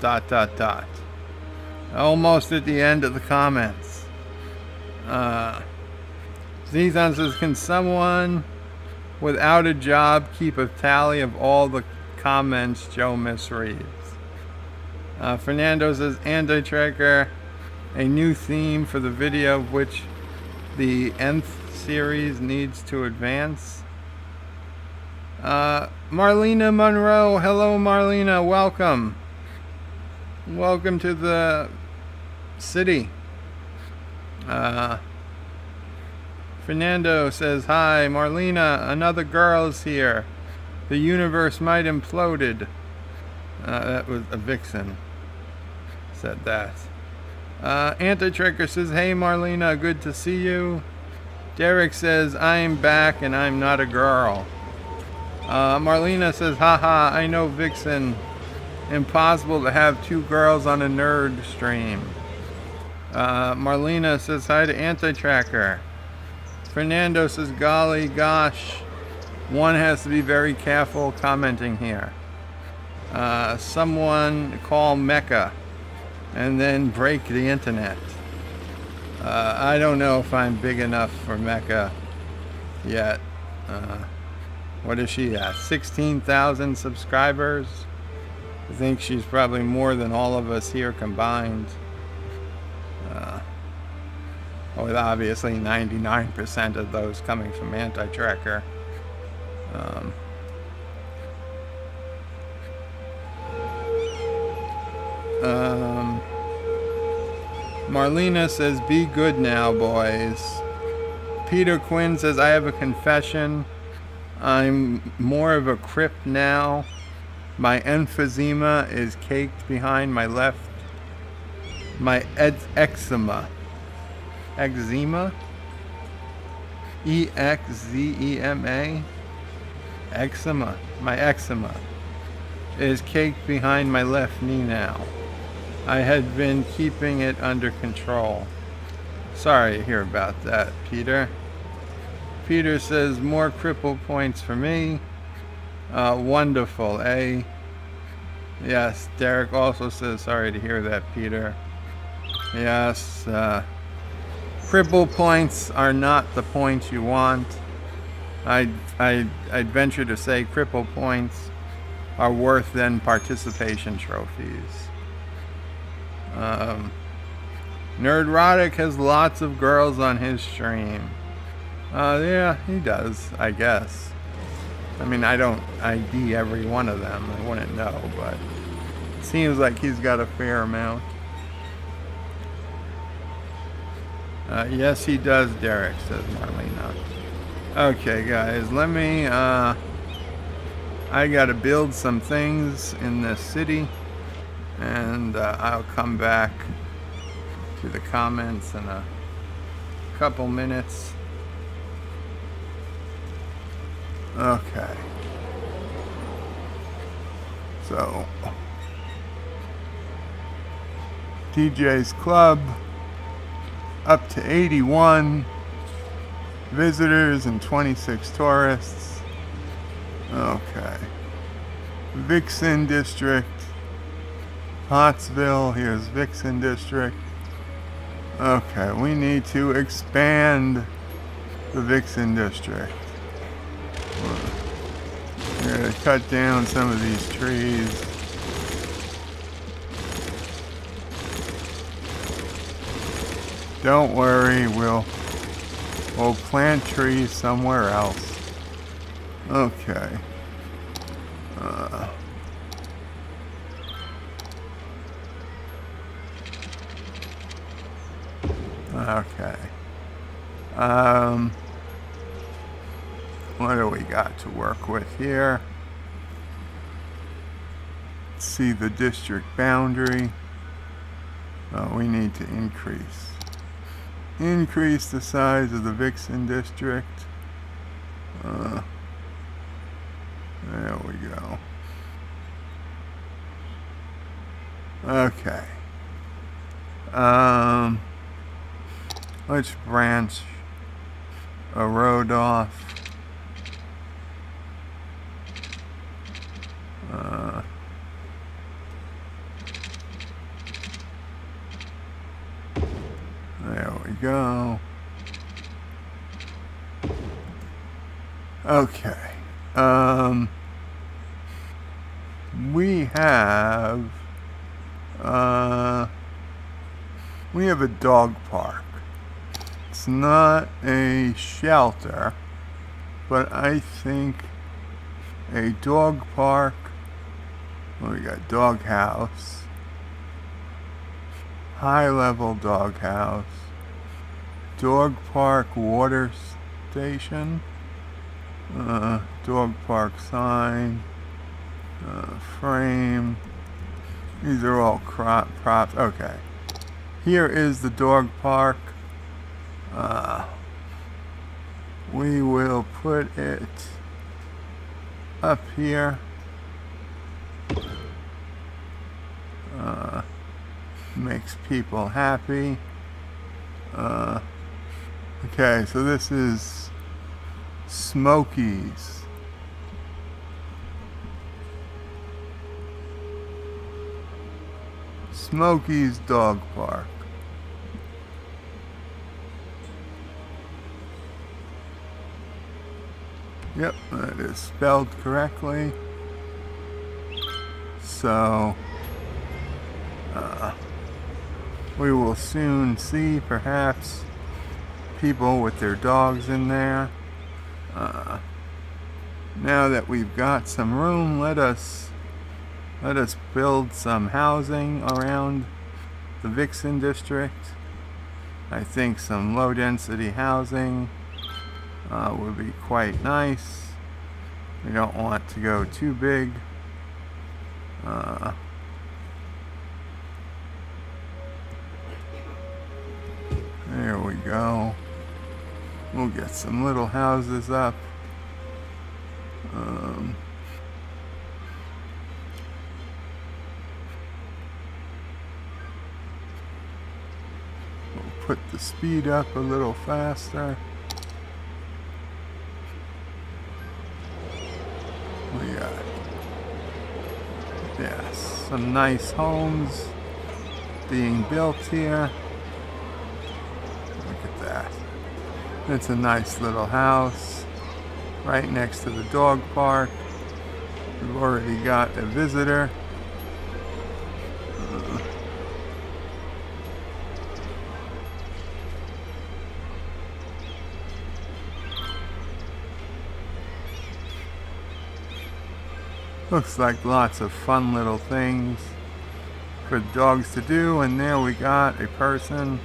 Almost at the end of the comments. Zethon says, can someone without a job keep a tally of all the comments Joe misreads? Fernando says, Anti-Tracker, a new theme for the video of which the nth series needs to advance. Marlena Monroe, hello Marlena, welcome. Welcome to the city. Fernando says, hi Marlena, another girl is here. The universe might imploded. That was a Vixen said that. Anti-Tracker says, hey Marlena, good to see you. Derek says, I'm back and I'm not a girl. Marlena says, haha, I know Vixen. Impossible to have two girls on a nerd stream. Marlena says hi to Anti-Tracker. Fernando says, golly gosh, one has to be very careful commenting here. Someone call Mecca and then break the internet. I don't know if I'm big enough for Mecca yet. What is she at? 16,000 subscribers? I think she's probably more than all of us here combined. With obviously 99% of those coming from Anti-Tracker. Marlena says, be good now, boys. Peter Quinn says, I have a confession. I'm more of a Crip now. My emphysema is caked behind my left. My eczema. Eczema? E-X-Z-E-M-A? Eczema. My eczema is caked behind my left knee now. I had been keeping it under control. Sorry to hear about that, Peter. Peter says, more cripple points for me. Wonderful, eh? Yes, Derek also says, sorry to hear that, Peter. Yes, cripple points are not the points you want. I'd venture to say cripple points are worth than participation trophies. Nerdrotic has lots of girls on his stream. Yeah, he does, I guess. I mean, I don't ID every one of them. I wouldn't know, but it seems like he's got a fair amount. Yes, he does, Derek, says Marlena. Okay, guys, let me, I gotta build some things in this city, and I'll come back to the comments in a couple minutes. Okay. So, DJ's Club up to 81 visitors and 26 tourists. Okay. Vixen District. Pottsville. Here's Vixen District. Okay, we need to expand the Vixen District. We're going to cut down some of these trees. Don't worry, we'll plant trees somewhere else. Okay. Okay. What do we got to work with here? Let's see the district boundary. We need to increase the size of the Vixen district. There we go. Okay. Let's branch a road off. There we go. Okay. We have a dog park. It's not a shelter, but I think a dog park. We got dog house, high level dog house, dog park water station, dog park sign, frame. These are all props. Okay. Here is the dog park. we will put it up here. Makes people happy. Okay, so this is Smokies. Smokies Dog Park. Yep, that is spelled correctly. So, we will soon see perhaps people with their dogs in there. Now that we've got some room, let us build some housing around the Vixen district. I think some low density housing would be quite nice. We don't want to go too big. There we go. We'll get some little houses up. We'll put the speed up a little faster. We got, yes, some nice homes being built here. Look at that. It's a nice little house right next to the dog park. We've already got a visitor. Looks like lots of fun little things for the dogs to do. And there we got a person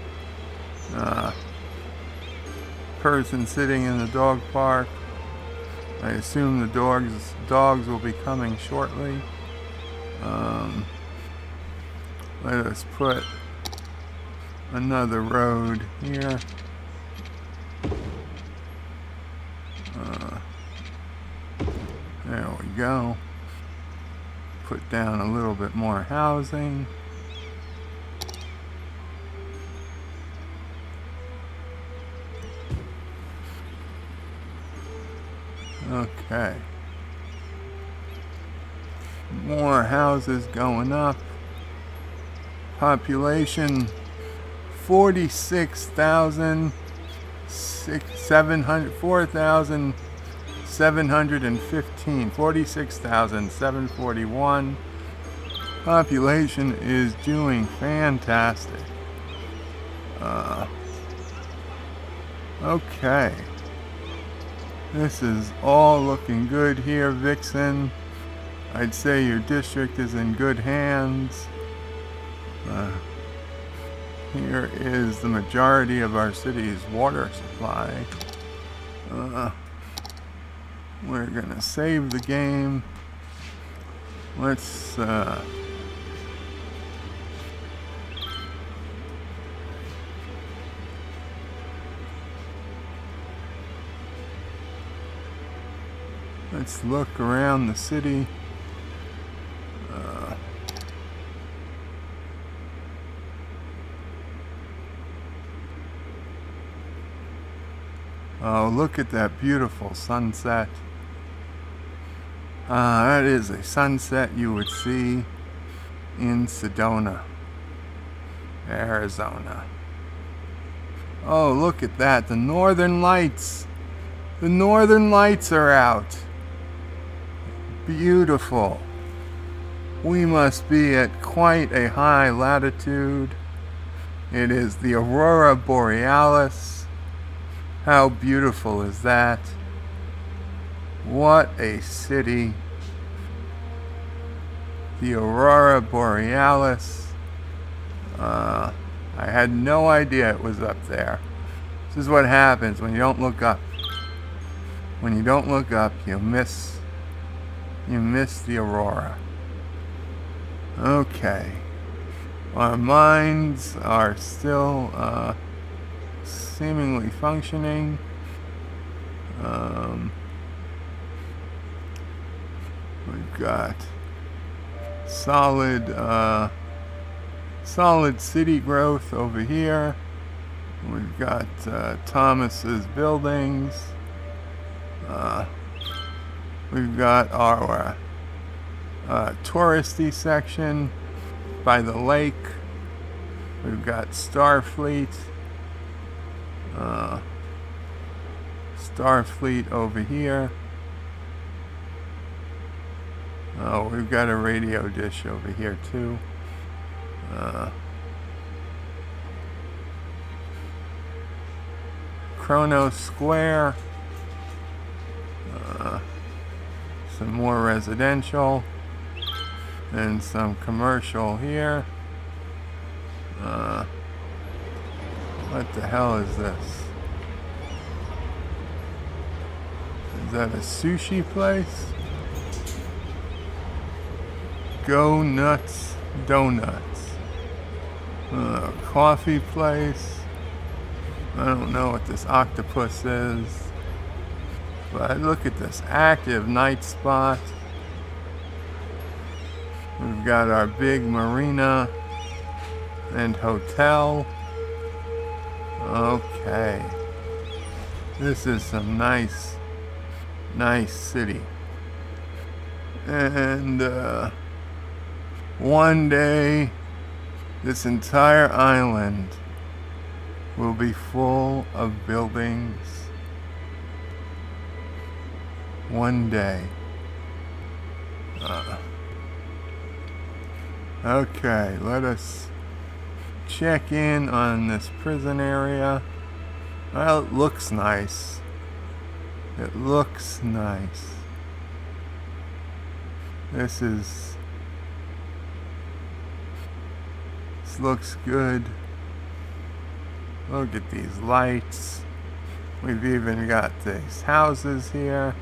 sitting in the dog park. I assume the dogs will be coming shortly. Let us put another road here. There we go. Put down a little bit more housing. Okay. More houses going up. Population 4,715. 46,741. Population is doing fantastic. Okay. This is all looking good here, Vixen. I'd say your district is in good hands. Here is the majority of our city's water supply. We're gonna save the game. Let's look around the city. Oh, look at that beautiful sunset. That is a sunset you would see in Sedona, Arizona. Oh, look at that. The Northern Lights. The Northern Lights are out. Beautiful. We must be at quite a high latitude. It is the Aurora Borealis. How beautiful is that? What a city. The Aurora Borealis. I had no idea it was up there. This is what happens when you don't look up. When you don't look up, you miss the aurora. Okay. Our minds are still seemingly functioning. We've got solid city growth over here. We've got Thomas's buildings. We've got our touristy section by the lake. We've got Starfleet. Starfleet over here. Oh, we've got a radio dish over here too. Chrono Square. Some more residential. And some commercial here. What the hell is this? Is that a sushi place? Go Nuts Donuts. Coffee place. I don't know what this octopus is. But look at this active night spot. We've got our big marina and hotel. Okay. This is some nice city. And one day this entire island will be full of buildings. One day. Okay, let us check in on this prison area. Well, it looks nice. It looks nice. This looks good. Look at these lights. We've even got these houses here.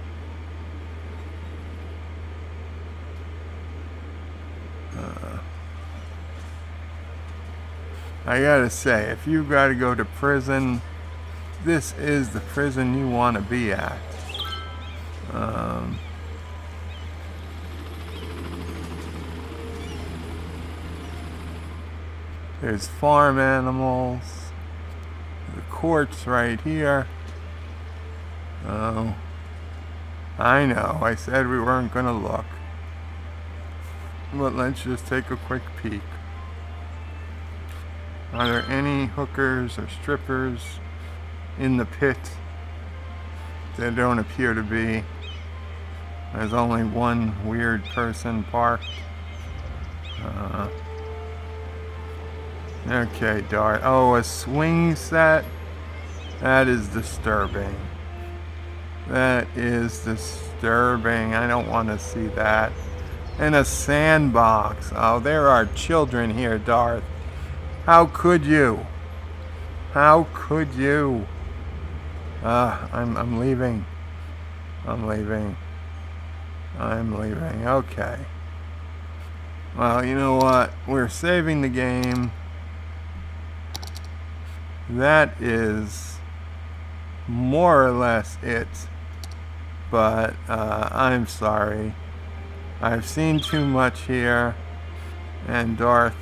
I gotta say, if you've got to go to prison, this is the prison you want to be at. There's farm animals. The court's right here. Oh, I know. I said we weren't gonna look. But let's just take a quick peek. Are there any hookers or strippers in the pit? There don't appear to be. There's only one weird person parked. Okay, Dart. Oh, a swing set? That is disturbing. That is disturbing. I don't want to see that. And a sandbox. Oh, there are children here, Darth. How could you? How could you? I'm leaving. I'm leaving. Okay. Well, you know what? We're saving the game. That is more or less it. But I'm sorry. I've seen too much here. And Darth,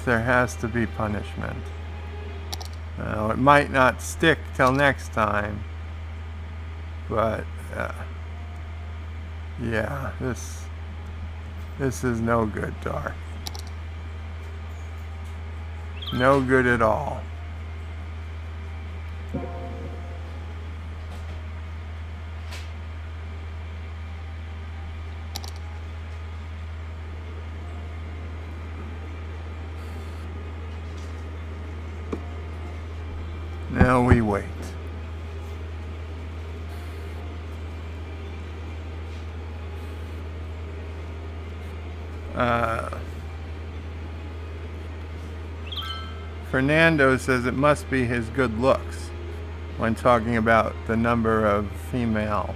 there has to be punishment. It might not stick till next time, but yeah, this is no good, Darth. No good at all. Now we wait. Fernando says it must be his good looks when talking about the number of female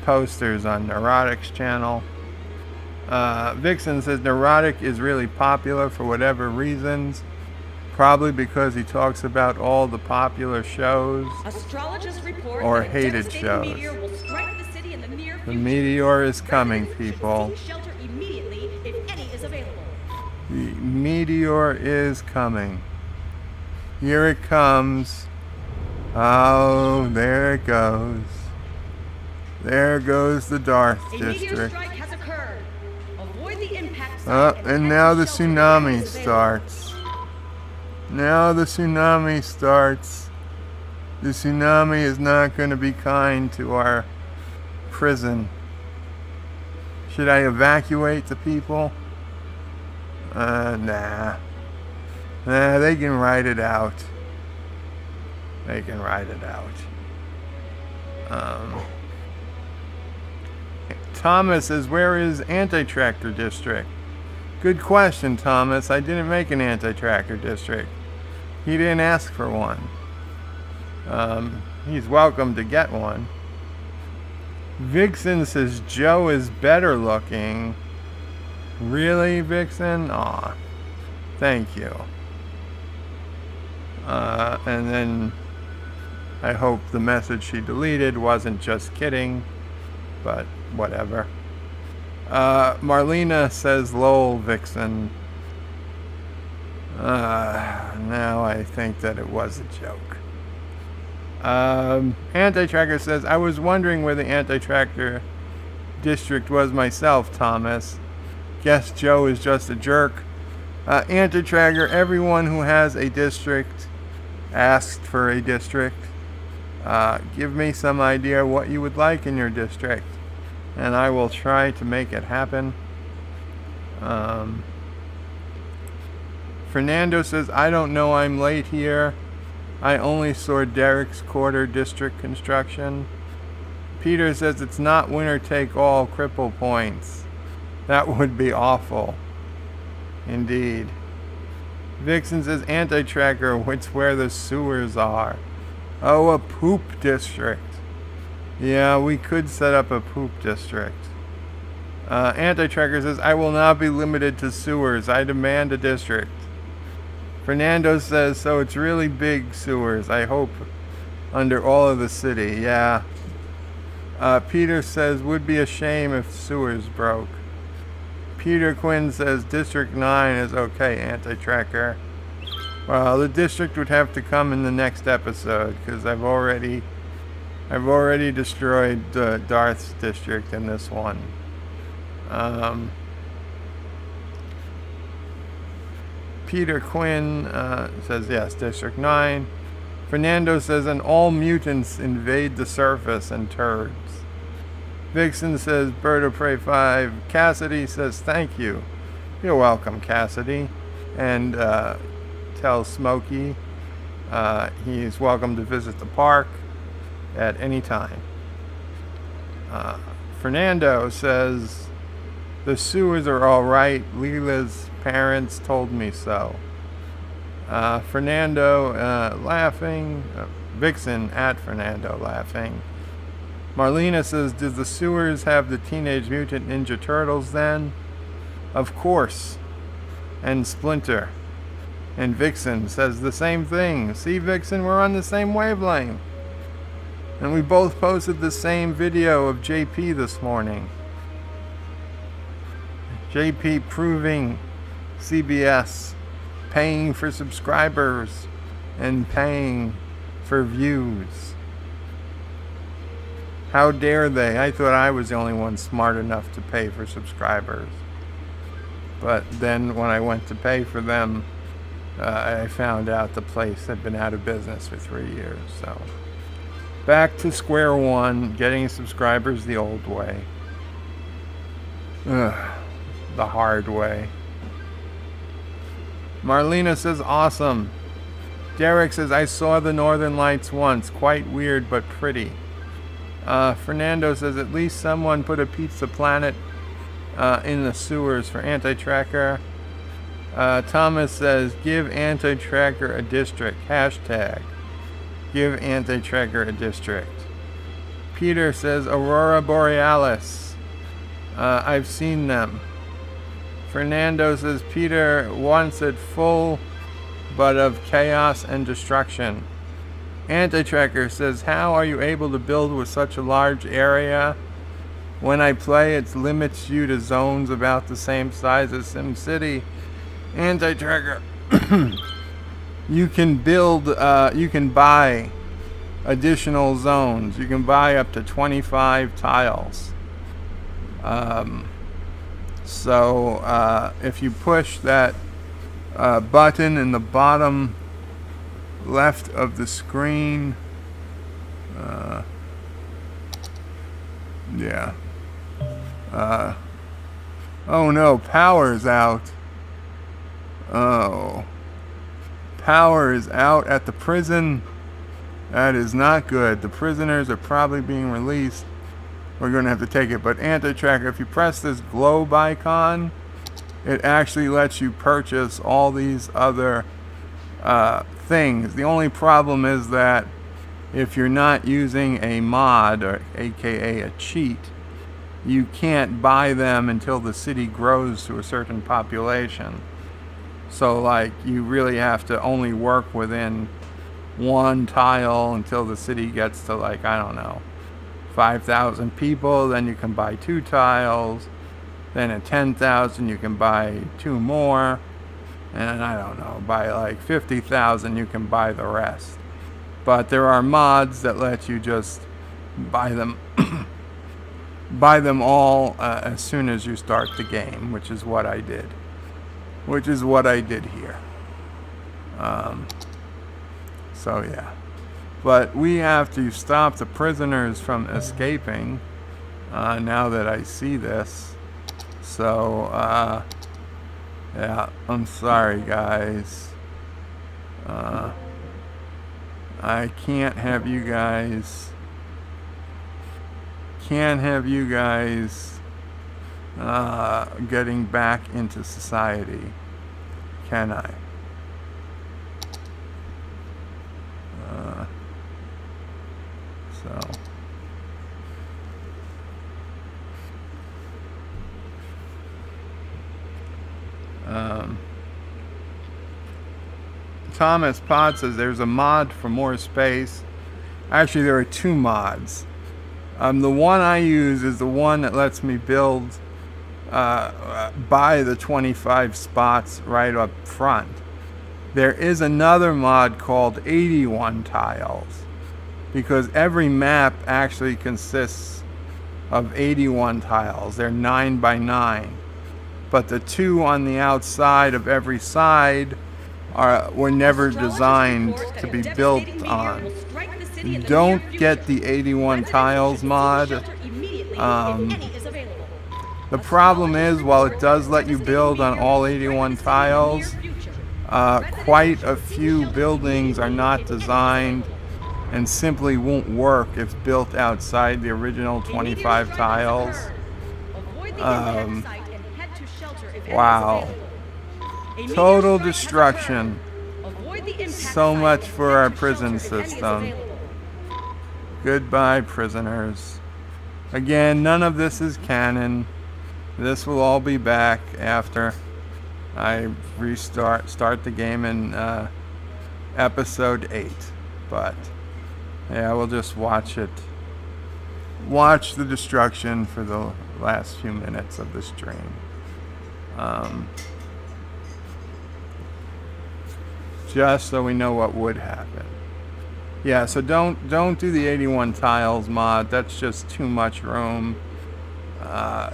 posters on Neurotic's channel. Vixen says Neurotic is really popular for whatever reasons. Probably because he talks about all the popular shows Astrologists report or that a hated devastating shows. meteor will strike the city in the near The future. meteor is coming, Residents should people. seek shelter immediately if any is available. The meteor is coming. Here it comes. Oh, there it goes. There goes the Darth A meteor District. strike has occurred. Avoid the impact site And head now to the shelter if any tsunami is available. starts. Now the tsunami starts. The tsunami is not going to be kind to our prison. Should I evacuate the people? Nah. Nah, they can ride it out. They can ride it out. Thomas says, where is Anti-Tractor District? Good question, Thomas. I didn't make an Anti-Tractor District. He didn't ask for one. He's welcome to get one. Vixen says Joe is better looking. Really, Vixen? Aw. Thank you. And then I hope the message she deleted wasn't just kidding, but whatever. Marlena says lol, Vixen. Now I think that it was a joke. Anti-Tracker says, I was wondering where the Anti-Tractor District was myself, Thomas. Guess Joe is just a jerk. Anti-Tracker, everyone who has a district asked for a district. Give me some idea what you would like in your district, and I will try to make it happen. Fernando says, I don't know, I'm late here. I only saw Derek's quarter district construction. Peter says it's not winner take all cripple points. That would be awful. Indeed. Vixen says Anti-Tracker, it's where the sewers are. Oh, a poop district. Yeah, we could set up a poop district. Anti-Tracker says, I will not be limited to sewers. I demand a district. Fernando says, so it's really big sewers, I hope, under all of the city. Yeah. Peter says, would be a shame if sewers broke. Peter Quinn says, District 9 is okay, Anti-Tracker. Well, the district would have to come in the next episode, because I've already destroyed Darth's district in this one. Peter Quinn says yes, District 9. Fernando says, and all mutants invade the surface and turds. Vixen says, Bird of Prey 5. Cassidy says, thank you. You're welcome, Cassidy. And tell Smokey he's welcome to visit the park at any time. Fernando says, the sewers are all right. Leela's parents told me so. Fernando laughing. Vixen at Fernando laughing. Marlena says, does the sewers have the Teenage Mutant Ninja Turtles then? Of course. And Splinter. And Vixen says the same thing. See, Vixen, we're on the same wavelength. And we both posted the same video of JP this morning. JP proving CBS paying for subscribers and paying for views. How dare they? I thought I was the only one smart enough to pay for subscribers. But then when I went to pay for them, I found out the place had been out of business for 3 years. So back to square one, getting subscribers the old way. The hard way. Marlena says, awesome. Derek says, I saw the Northern Lights once. Quite weird, but pretty. Fernando says, at least someone put a Pizza Planet in the sewers for Anti-Tracker. Thomas says, give Anti-Tracker a district. Hashtag. Give Anti-Tracker a district. Peter says, Aurora Borealis. I've seen them. Fernando says, Peter wants it full but of chaos and destruction. Anti-Tracker says, how are you able to build with such a large area? When I play, it limits you to zones about the same size as SimCity. Anti-Tracker, you can build, you can buy additional zones. You can buy up to 25 tiles. So if you push that button in the bottom left of the screen, yeah. Oh no, power's out. Oh. Power is out at the prison. That is not good. The prisoners are probably being released. We're going to have to take it. But Anti-Tracker, if you press this globe icon, it actually lets you purchase all these other things. The only problem is that if you're not using a mod, or aka a cheat, you can't buy them until the city grows to a certain population. So like you really have to only work within one tile until the city gets to, like, I don't know, 5,000 people. Then you can buy 2 tiles. Then at 10,000 you can buy 2 more. And I don't know, by like 50,000 you can buy the rest. But there are mods that let you just buy them buy them all as soon as you start the game, which is what I did. Which is what I did here. So yeah. But we have to stop the prisoners from escaping now that I see this. So yeah, I'm sorry guys. I can't have you guys getting back into society, can I? So Thomas Potts says there's a mod for more space. Actually, there are 2 mods. The one I use is the one that lets me build by the 25 spots right up front. There is another mod called 81 tiles, because every map actually consists of 81 tiles. They're 9 by 9, but the 2 on the outside of every side were never designed to be built on. Don't get the 81 tiles mod. The problem is, while it does let you build on all 81 tiles, quite a few buildings are not designed and simply won't work if built outside the original 25 tiles. Wow. Total destruction. So much for our prison system. Goodbye, prisoners. Again, none of this is canon. This will all be back after I start the game in episode 8. But yeah, we'll just watch it. Watch the destruction for the last few minutes of the stream. Just so we know what would happen. Yeah, so don't do the 81 tiles mod. That's just too much room,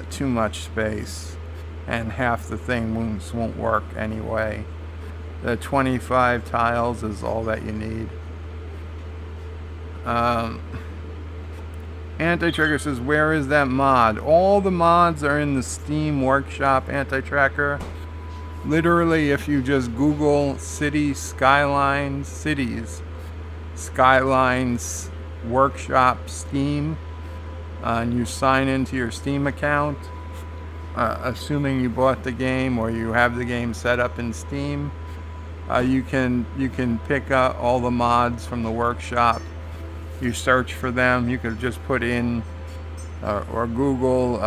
too much space, and half the things won't work anyway. The 25 tiles is all that you need. Anti-Tracker says, where is that mod? All the mods are in the Steam Workshop, Anti-Tracker. Literally, if you just Google Cities Skylines Workshop Steam, and you sign into your Steam account, assuming you bought the game or you have the game set up in Steam, you can pick up all the mods from the workshop. You search for them. You could just put in or Google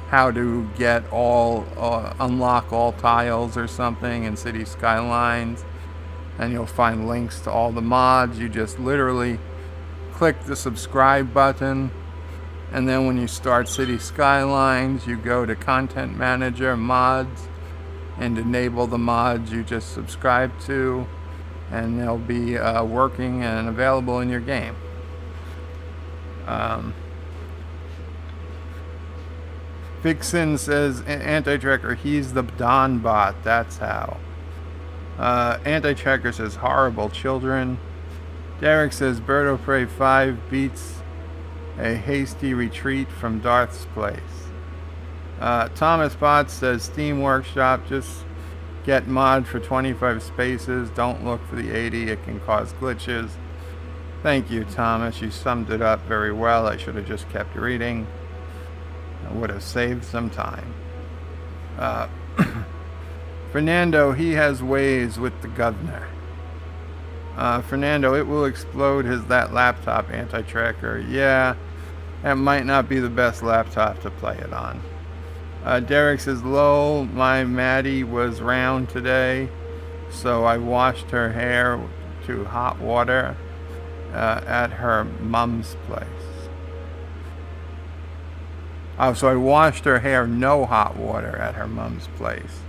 how to get unlock all tiles or something in Cities Skylines, and you'll find links to all the mods. You just literally click the subscribe button, and then when you start Cities Skylines, you go to Content Manager, Mods, and enable the mods you just subscribed to, and they'll be working and available in your game. Vixen says, Anti-Tracker, he's the Don bot, that's how. Anti-Tracker says, horrible children. Derek says, Bird of Prey 5 beats a hasty retreat from Darth's place. Thomas Potts says, Steam Workshop, just get mod for 25 spaces. Don't look for the 80, it can cause glitches. Thank you, Thomas. You summed it up very well. I should have just kept reading. I would have saved some time. Fernando, he has ways with the governor. Fernando, it will explode that laptop, Anti-Tracker. Yeah, that might not be the best laptop to play it on. Derek says, lol, my Maddie was round today, so I washed her hair to hot water at her mom's place. Oh, so I washed her hair no hot water at her mom's place.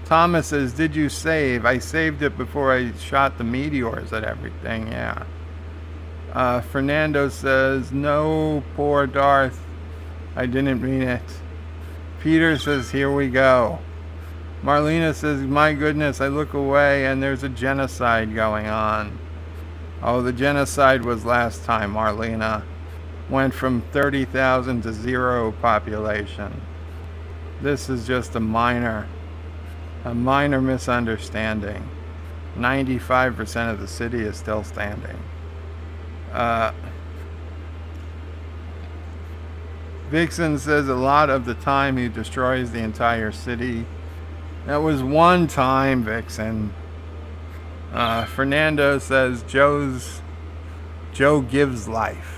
Thomas says, did you save? I saved it before I shot the meteors at everything, yeah. Fernando says, no, poor Darth. I didn't mean it. Peter says, here we go. Marlena says, my goodness, I look away and there's a genocide going on. Oh, the genocide was last time, Marlena. Went from 30,000 to 0 population. This is just a minor misunderstanding. 95% of the city is still standing. Vixen says a lot of the time he destroys the entire city. That was one time, Vixen. Fernando says Joe gives life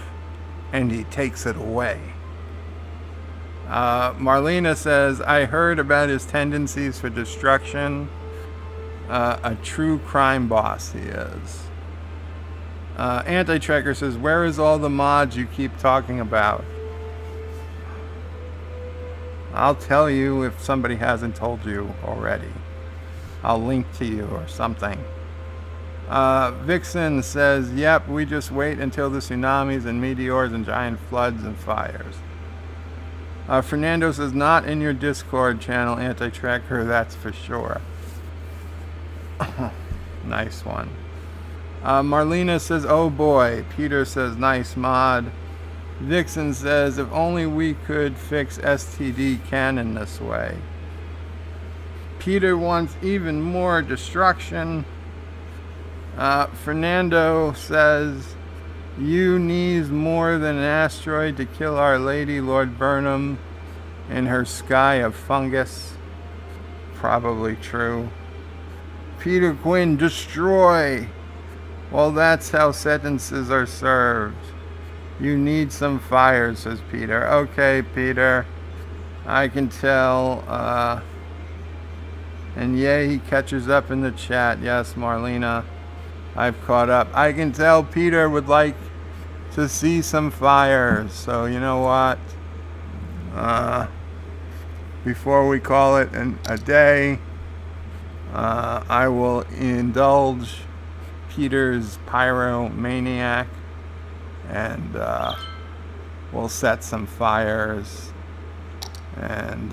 and he takes it away. Marlena says, I heard about his tendencies for destruction. A true crime boss he is. Anti-Tracker says, where is all the mods you keep talking about? I'll tell you if somebody hasn't told you already. I'll link to you or something. Vixen says, yep, we just wait until the tsunamis and meteors and giant floods and fires. Fernando says, not in your Discord channel, Anti-Tracker, that's for sure. Nice one. Marlena says, oh boy. Peter says, nice mod. Vixen says, if only we could fix STD canon this way. Peter wants even more destruction. Fernando says, you needs more than an asteroid to kill Our Lady, Lord Burnham, in her sky of fungus. Probably true. Peter Quinn, destroy. Well, that's how sentences are served. You need some fire, says Peter. Okay, Peter. I can tell. And yeah, he catches up in the chat. Yes, Marlena. I've caught up. I can tell Peter would like to see some fires. So you know what? Before we call it a day, I will indulge Peter's pyromaniac, and we'll set some fires, and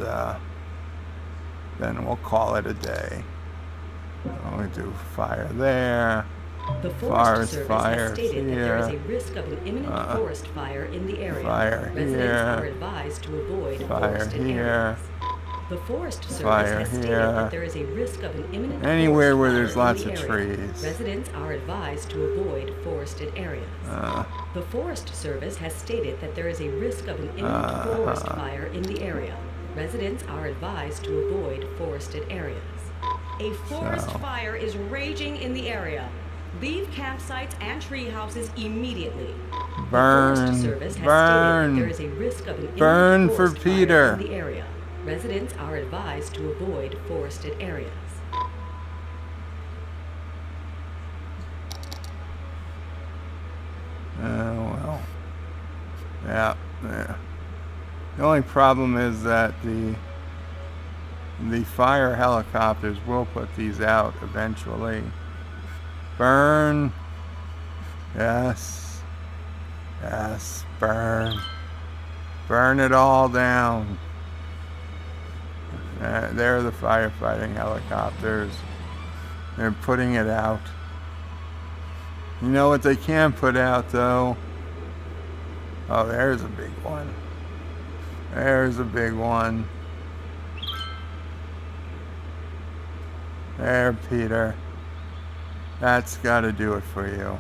then we'll call it a day. We do fire there. The Forest Service fire has stated that there is a risk of an imminent forest fire in the area. Fire Residents here. are advised to avoid Fire forested here. areas. The Forest Service Fire has stated here. that there is a risk of an imminent Anywhere forest where fire there's in lots the of area. trees. Residents are advised to avoid forested areas. The Forest Service has stated that there is a risk of an imminent forest fire in the area. Residents are advised to avoid forested areas. A forest fire is raging in the area. Leave campsites and tree houses immediately. Burn. The Forest Service has Burn. stated that there is a risk of an Burn imminent for forest fire Peter. in the area. Residents are advised to avoid forested areas. Yeah, yeah. The only problem is that the fire helicopters will put these out eventually. Burn. Yes. Yes, burn. Burn it all down. There are the firefighting helicopters. They're putting it out. You know what they can put out, though? Oh, there's a big one. There's a big one. There, Peter. That's got to do it for you.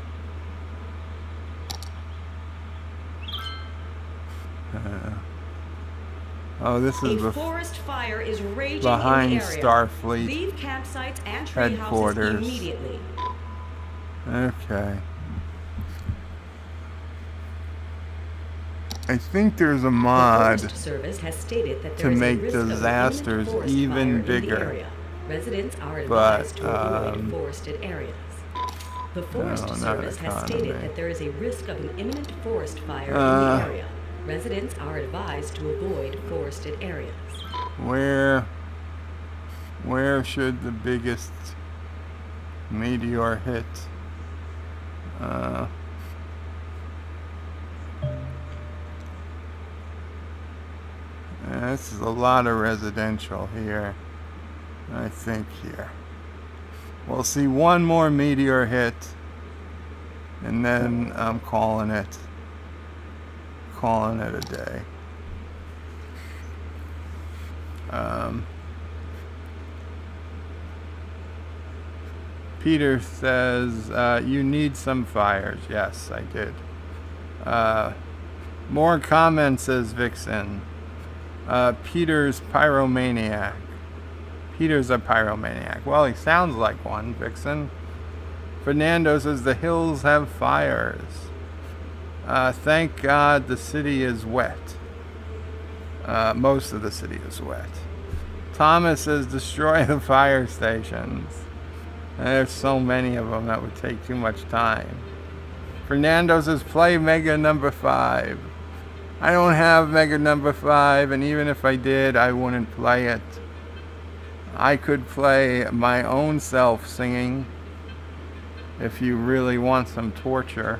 Oh, this is a forest fire is raging behind in the area. Starfleet Leave campsites and tree headquarters. houses immediately. Okay. I think there's a mod The Forest Service has stated that to there is make a risk of disasters imminent forest even fire in the bigger. area. Residents are But, advised to avoid forested areas. The Forest not Service has stated economy. that there is a risk of an imminent forest fire in the area. Residents are advised to avoid forested areas. Where should the biggest meteor hit? This is a lot of residential here. I think here. We'll see one more meteor hit, and then I'm calling it a day. Peter says, you need some fires. Yes, I did. More comments, says Vixen. Peter's pyromaniac. Peter's a pyromaniac. Well, he sounds like one, Vixen. Fernando says the hills have fires. Thank God the city is wet. Most of the city is wet. Thomas says destroy the fire stations. There's so many of them that would take too much time. Fernando says play Mega number 5. I don't have Mega number 5, and even if I did, I wouldn't play it. I could play my own self singing if you really want some torture.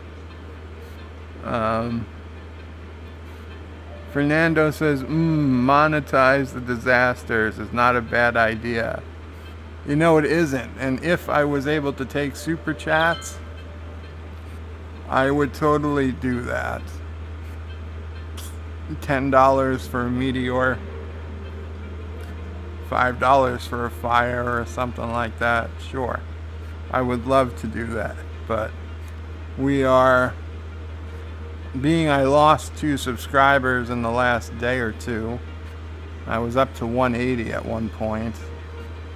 Fernando says, monetize the disasters is not a bad idea. You know, it isn't. And if I was able to take super chats, I would totally do that. $10 for a meteor, $5 for a fire or something like that. Sure, I would love to do that. But I lost 2 subscribers in the last day or two. I was up to 180 at one point.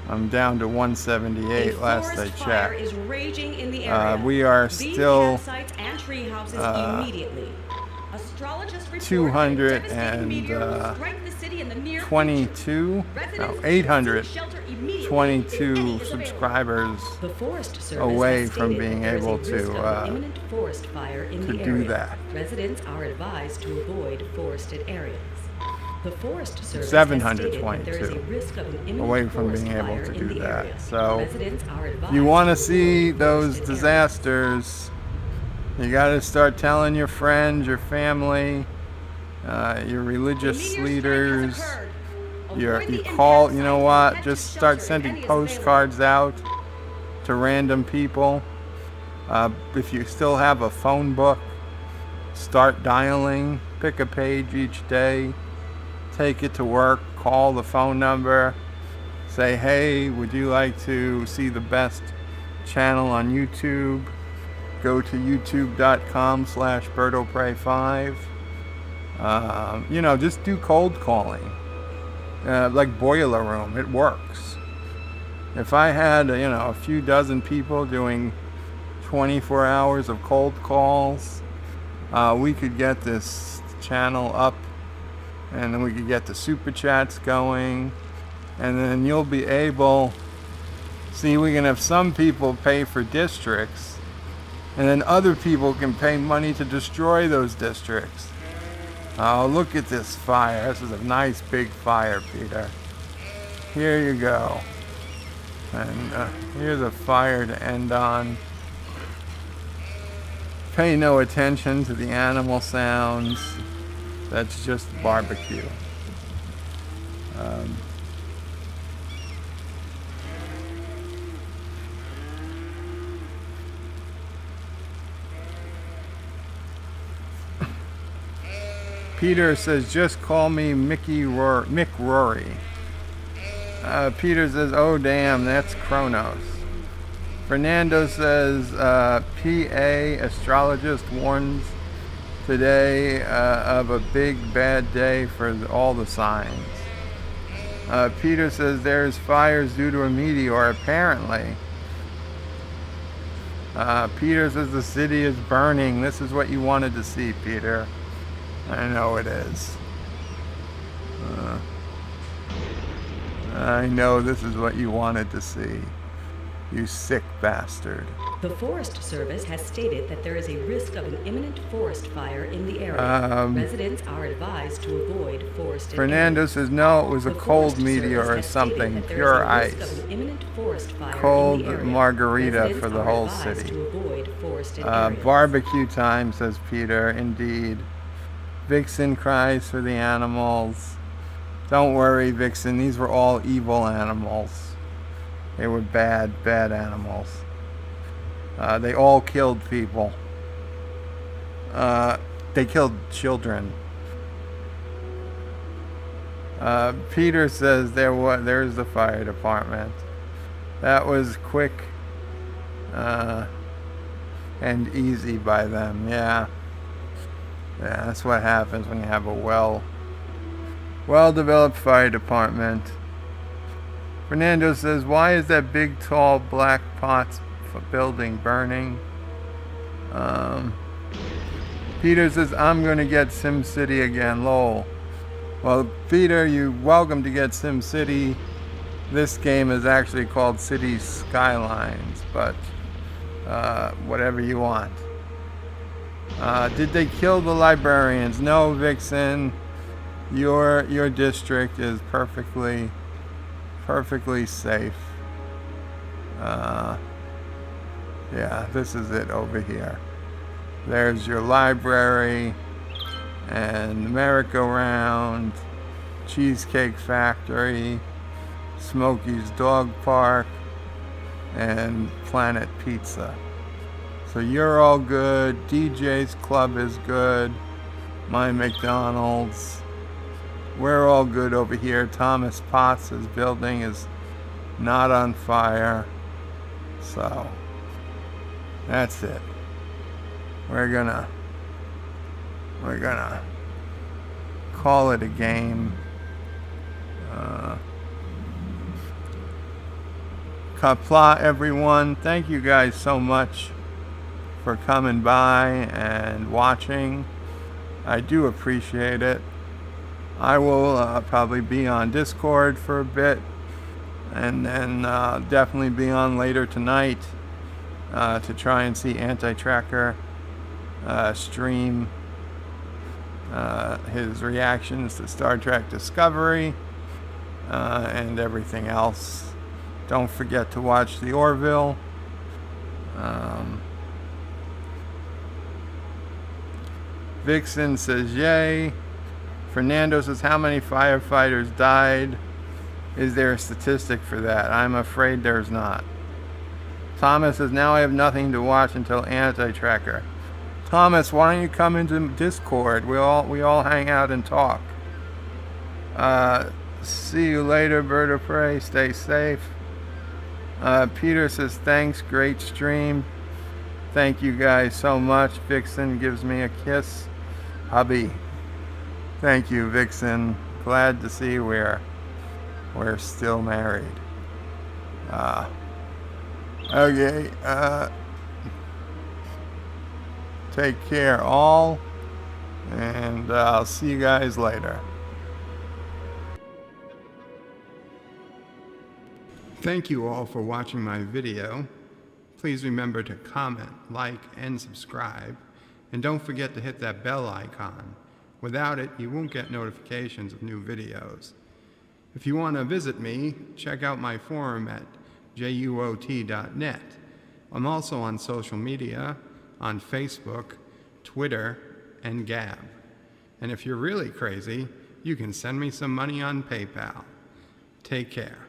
I'm down to 178 last I checked. Is raging in the area. We are still campsites and tree houses immediately. Astrologists report 822 subscribers The Forest Service away has from stated being that there is able a risk to of an imminent forest fire in the do area. that. Residents are advised to avoid forested areas. The Forest Service 722 has stated that there is a risk of an imminent away from forest being able fire to in do the that. area. So, Residents are advised you want to to see avoid those forested areas. disasters, you got to start telling your friends, your family, your religious leaders, you call, you know what, just start sending postcards out to random people. If you still have a phone book, start dialing, pick a page each day, take it to work, call the phone number, say, hey, would you like to see the best channel on YouTube? Go to youtube.com/BirdoPrey5. Just do cold calling. Like Boiler Room, it works. If I had, a few dozen people doing 24 hours of cold calls, we could get this channel up, and then we could get the super chats going, and then you'll be able, we can have some people pay for districts, and then other people can pay money to destroy those districts. Oh, look at this fire. This is a nice big fire, Peter. Here you go. And here's a fire to end on. Pay no attention to the animal sounds. That's just barbecue. Peter says, just call me Mick Rory. Peter says, oh damn, that's Kronos. Fernando says, PA astrologist warns today of a big bad day for all the signs. Peter says there's fires due to a meteor, apparently. Peter says the city is burning. This is what you wanted to see, Peter. I know it is. I know this is what you wanted to see. You sick bastard. The Forest Service has stated that there is a risk of an imminent forest fire in the area. Residents are advised to avoid forested Fernando areas. says no, it was a The cold Forest meteor Service or has stated something. that there is Pure a risk ice. of an imminent forest fire Cold in the area. margarita Residents for the are whole advised city. to avoid forested areas. Barbecue time, says Peter. Indeed. Vixen cries for the animals. Don't worry, Vixen. These were all evil animals. They were bad animals. They all killed people. They killed children. Peter says there's the fire department. That was quick and easy by them. Yeah, that's what happens when you have a well-developed fire department. Fernando says, why is that big tall black pots building burning? Peter says, I'm gonna get SimCity again, lol. Well, Peter, you're welcome to get SimCity. This game is actually called Cities Skylines, but whatever you want. Did they kill the librarians? No, Vixen. Your district is perfectly safe. Yeah, this is it over here. There's your library and merry-go-round, Cheesecake Factory, Smokey's Dog Park, and Planet Pizza. So you're all good. DJ's Club is good. My McDonald's. We're all good over here. Thomas Potts' building is not on fire. So that's it. We're gonna call it a game. Qapla, everyone. Thank you guys so much for coming by and watching. I do appreciate it. I will probably be on Discord for a bit, and then definitely be on later tonight to try and see Anti-Tracker stream his reactions to Star Trek Discovery and everything else. Don't forget to watch the Orville. Vixen says yay. Fernando says, how many firefighters died? Is there a statistic for that? I'm afraid there's not. Thomas says, now I have nothing to watch until Anti-Tracker. Thomas, why don't you come into Discord? We all hang out and talk. See you later, Bird of Prey. Stay safe. Peter says, thanks, great stream. Thank you guys so much. Vixen gives me a kiss. Hubby. Thank you, Vixen. Glad to see we're still married. Okay. Take care, all, and I'll see you guys later. Thank you all for watching my video. Please remember to comment, like, and subscribe. And don't forget to hit that bell icon. Without it, you won't get notifications of new videos. If you want to visit me, check out my forum at juot.net. I'm also on social media, on Facebook, Twitter, and Gab. And if you're really crazy, you can send me some money on PayPal. Take care.